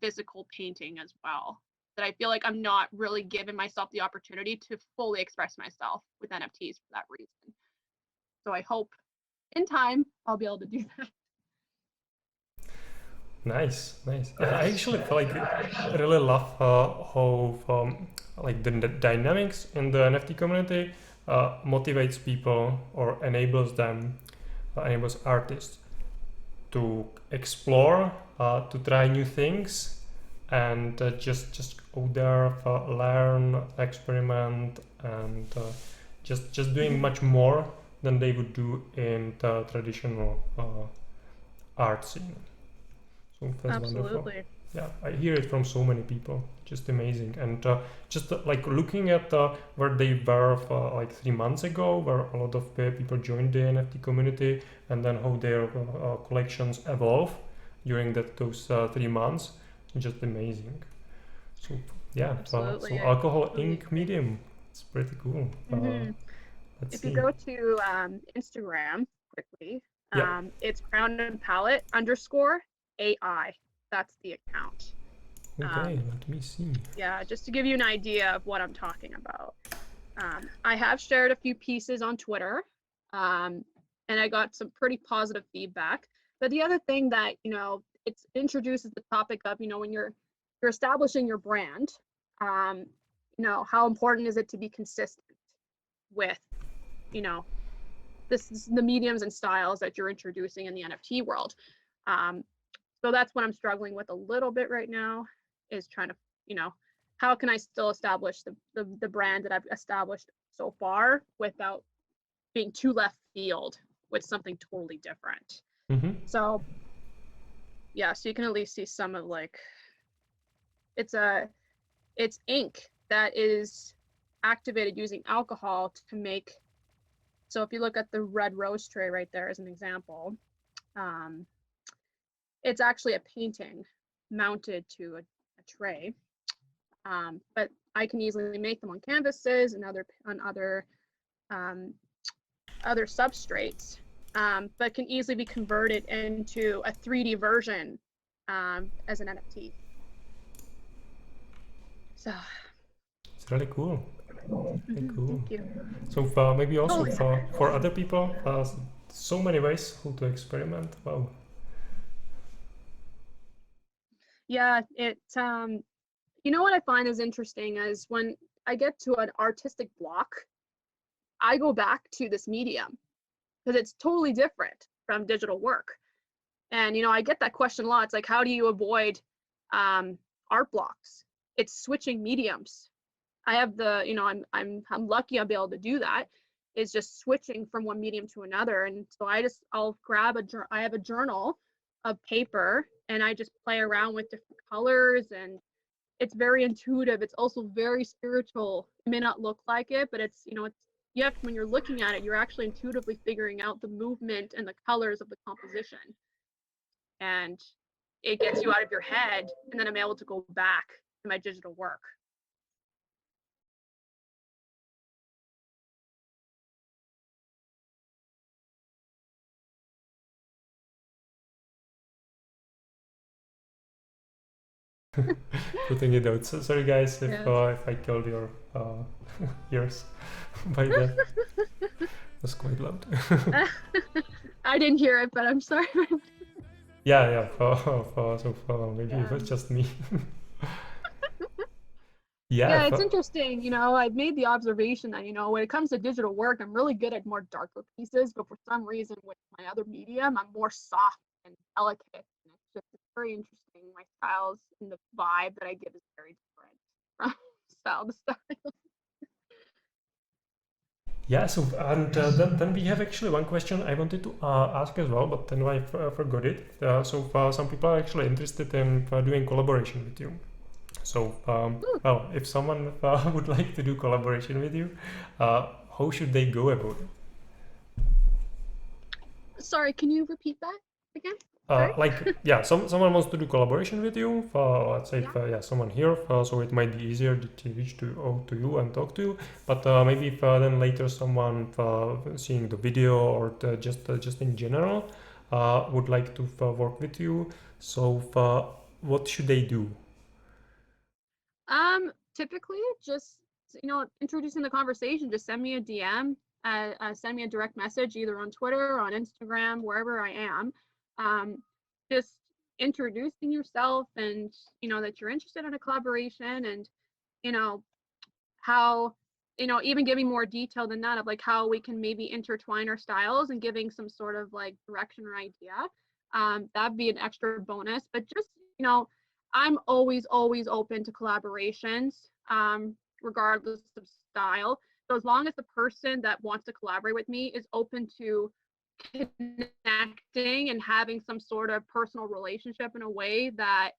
physical painting as well. That I feel like I'm not really giving myself the opportunity to fully express myself with NFTs for that reason. So I hope in time I'll be able to do that. Nice. I actually really love how like the dynamics in the NFT community motivates people or enables artists to explore, to try new things, and just go there, learn, experiment, and just doing much more than they would do in the traditional art scene. So that's Absolutely. wonderful. Yeah, I hear it from so many people. Just amazing. And just like looking at where they were like 3 months ago, where a lot of people joined the NFT community, and then how their collections evolve during those 3 months, just amazing. So yeah, so alcohol ink medium. It's pretty cool. Let's If you see. go to Instagram quickly, Yeah. it's crown and palette underscore AI. That's the account. Okay, let me see. Yeah, just to give you an idea of what I'm talking about. I have shared a few pieces on Twitter, and I got some pretty positive feedback. But the other thing that it introduces the topic of when you're establishing your brand, how important is it to be consistent with you know the mediums and styles that you're introducing in the NFT world. Um, so that's what I'm struggling with a little bit right now, is trying to, how can I still establish the brand that I've established so far without being too left field with something totally different. Mm-hmm. So yeah, so you can at least see some of it's ink that is activated using alcohol to make. So if you look at the red rose tray right there as an example, it's actually a painting mounted to a tray. But I can easily make them on canvases and other substrates, but can easily be converted into a 3D version as an NFT. So It's really cool. Really cool. thank you. So maybe also Oh for other people, so many ways how to experiment. Wow. yeah, what I find is interesting is when I get to an artistic block, I go back to this medium because it's totally different from digital work. And I get that question a lot. It's like, how do you avoid art blocks? It's switching mediums. I have I'm lucky I'll be able to do that. Is just switching from one medium to another. And so I'll grab I have a journal of paper, and I just play around with different colors, and it's very intuitive. It's also very spiritual. It may not look like it, but it's when you're looking at it, you're actually intuitively figuring out the movement and the colors of the composition, and it gets you out of your head, and then I'm able to go back to my digital work. Putting it out. So, sorry guys if Yes. if I killed your ears by that. It was quite loud. I didn't hear it, but I'm sorry. Yeah, maybe it Yeah. was just me. Yeah, Yeah, it's interesting. I've made the observation that, when it comes to digital work, I'm really good at more darker pieces, but for some reason with my other medium, I'm more soft and delicate. And it's very interesting. My styles and the vibe that I give is very different from style to style. yeah. So and then we have actually one question I wanted to ask as well, but then I forgot it. So some people are actually interested in doing collaboration with you. So well, if someone would like to do collaboration with you, how should they go about it? Sorry, can you repeat that again? Sorry? Like yeah, someone wants to do collaboration with you. Let's say Yeah. yeah, someone here, so it might be easier to reach to you and talk to you. But maybe if, then later someone seeing the video or just in general would like to work with you. So what should they do? Typically just introducing the conversation. Just send me a DM, send me a direct message either on Twitter or on Instagram, wherever I am. Just introducing yourself, and that you're interested in a collaboration, and you know how even giving more detail than that of like how we can maybe intertwine our styles and giving some sort of like direction or idea. That'd be an extra bonus. But just I'm always open to collaborations, regardless of style. So as long as the person that wants to collaborate with me is open to connecting and having some sort of personal relationship in a way that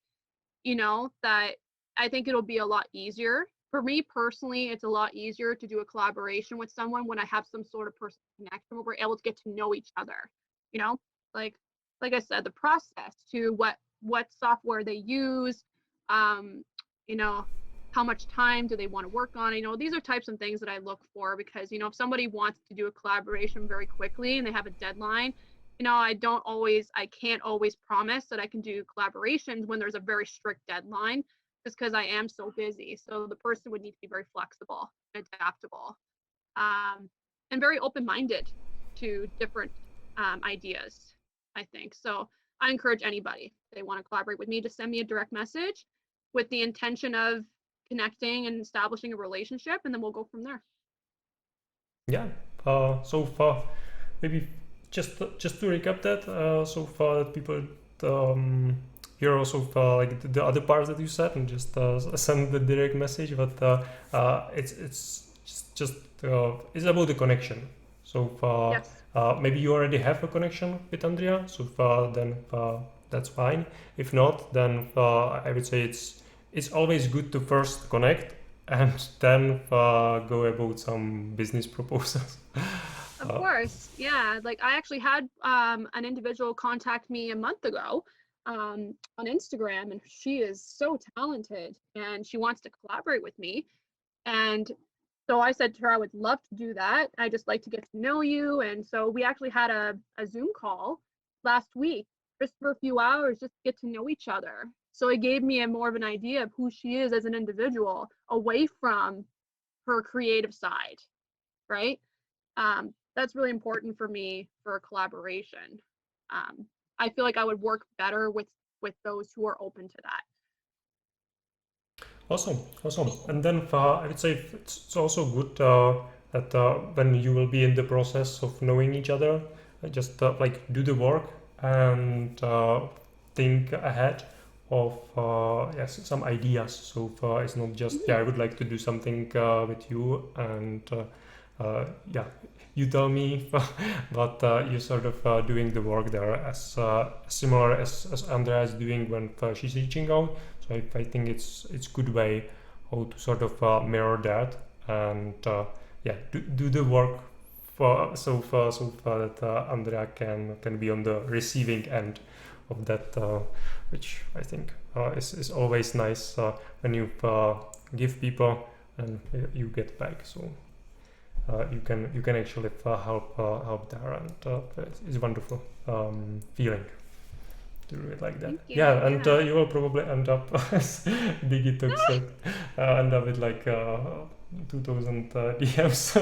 that I think it'll be a lot easier. For me personally, it's a lot easier to do a collaboration with someone when I have some sort of personal connection where we're able to get to know each other. You know, like I said, the process to what software they use, um, you know, how much time do they want to work on? These are types of things that I look for because, if somebody wants to do a collaboration very quickly and they have a deadline, I can't always promise that I can do collaborations when there's a very strict deadline just because I am so busy. So the person would need to be very flexible, adaptable, and very open-minded to different ideas, I think. So I encourage anybody, if they want to collaborate with me, to send me a direct message with the intention of connecting and establishing a relationship, and then we'll go from there. Yeah. So far, maybe just to recap that. So far, that people hear also like the other parts that you said, and just send the direct message. But it's just it's about the connection. So far, Yes. maybe you already have a connection with Andrea. So far, then that's fine. If not, then I would say it's always good to first connect and then go about some business proposals. Of course. Yeah. Like I actually had an individual contact me a month ago on Instagram, and she is so talented and she wants to collaborate with me. And so I said to her, I would love to do that. I just like to get to know you. And so we actually had a Zoom call last week just for a few hours just to get to know each other. So it gave me more of an idea of who she is as an individual away from her creative side, right? That's really important for me for a collaboration. I feel like I would work better with those who are open to that. Awesome, awesome. And then I would say it's also good that when you will be in the process of knowing each other, just like do the work and think ahead of yes, some ideas. So it's not just I would like to do something with you and yeah, you tell me, but you're sort of doing the work there as similar as Andrea is doing when she's reaching out. So I think it's good way how to sort of mirror that and yeah, do the work for so far that Andrea can be on the receiving end of that, which I think is always nice when you give people and you get back. So you can actually help there, and it's a wonderful feeling to do it like that. Yeah, and you will probably end up as Digitux end up with like 2000 DMs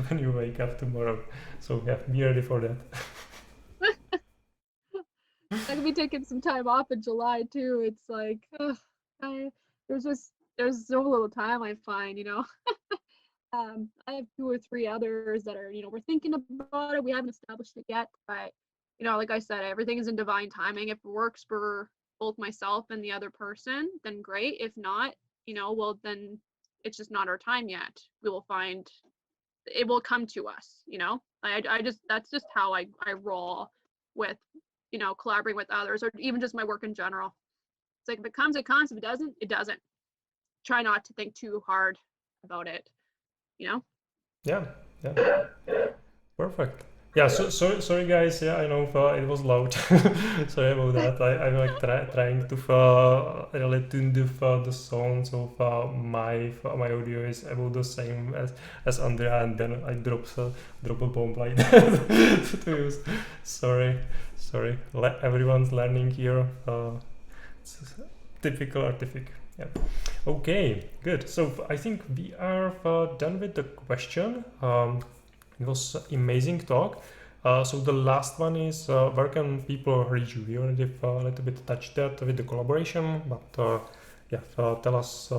when you wake up tomorrow. So yeah, be ready for that. I'm gonna be taking some time off in July too. It's like there's so little time I find, I have 2 or 3 others that are, we're thinking about it. We haven't established it yet, but like I said, everything is in divine timing. If it works for both myself and the other person, then great. If not, well then it's just not our time yet. We will find it will come to us, I just that's just how I roll with, collaborating with others or even just my work in general. It's like if it comes, it comes. If it doesn't, it doesn't. Try not to think too hard about it, Yeah, yeah. Perfect. Yeah, so sorry guys. Yeah, I know it was loud. Sorry about that. I'm like trying to really tune the sound, so my audio is about the same as Andrea, and then I drop a bomb like that to use. Sorry. Everyone's learning here. It's typical artific. Yeah. Okay, good. So I think we are done with the question. It was amazing talk. So the last one is where can people reach you? We already a little bit touched that with the collaboration, but yeah, tell us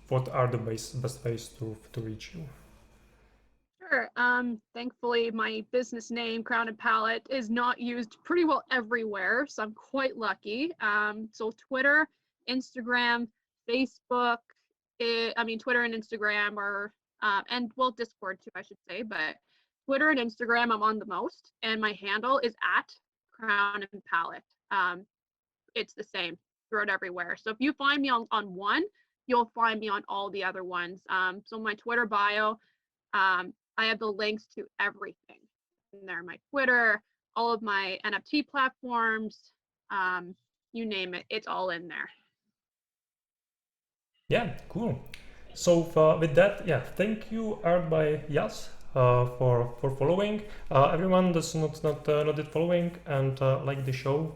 what are the best ways to reach you. Sure. Thankfully, my business name, Crown and Palette, is not used pretty well everywhere, so I'm quite lucky. So Twitter, Instagram, Facebook. Twitter and Instagram are, and well, Discord too, I should say. But Twitter and Instagram, I'm on the most, and my handle is at Crown and Palette. It's the same throughout everywhere. So if you find me on one, you'll find me on all the other ones. So my Twitter bio. I have the links to everything in there, my Twitter, all of my NFT platforms, you name it, it's all in there. Yeah, cool. So with that, yeah, thank you Art by Yas for following. Everyone that's not yet following and like the show,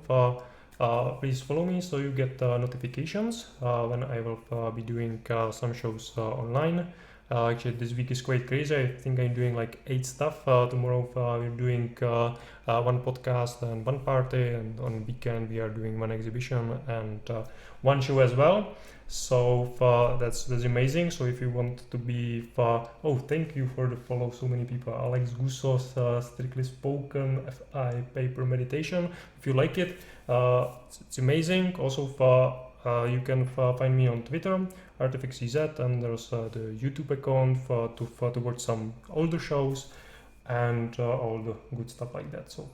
please follow me so you get notifications when I will be doing some shows online. Actually, this week is quite crazy. I think I'm doing like 8 stuff. Tomorrow we're doing one podcast and one party, and on weekend we are doing one exhibition and one show as well. So that's amazing. So if you want to be oh, thank you for the follow, so many people. Alex Gusos, Strictly Spoken, FI Paper Meditation. If you like it, it's amazing. Also you can find me on Twitter, ArtifactCZ, and there's the YouTube account to watch some older shows and all the good stuff like that. So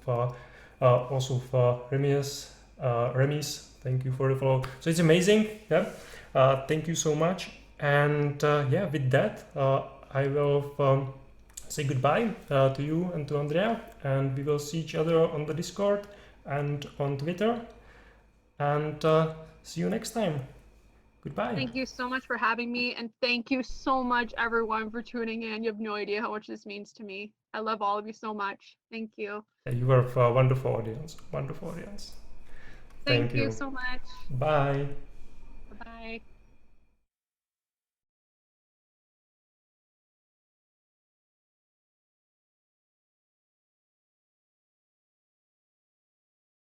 also for Remis, thank you for the follow. So it's amazing. Yeah. Thank you so much. And yeah, with that, I will say goodbye to you and to Andrea, and we will see each other on the Discord and on Twitter. And see you next time. Goodbye. Thank you so much for having me, and thank you so much everyone for tuning in. You have no idea how much this means to me. I love all of you so much. Thank you. Yeah, you were a wonderful audience. Wonderful audience. Thank Thank you you. so much. Bye. Bye-bye.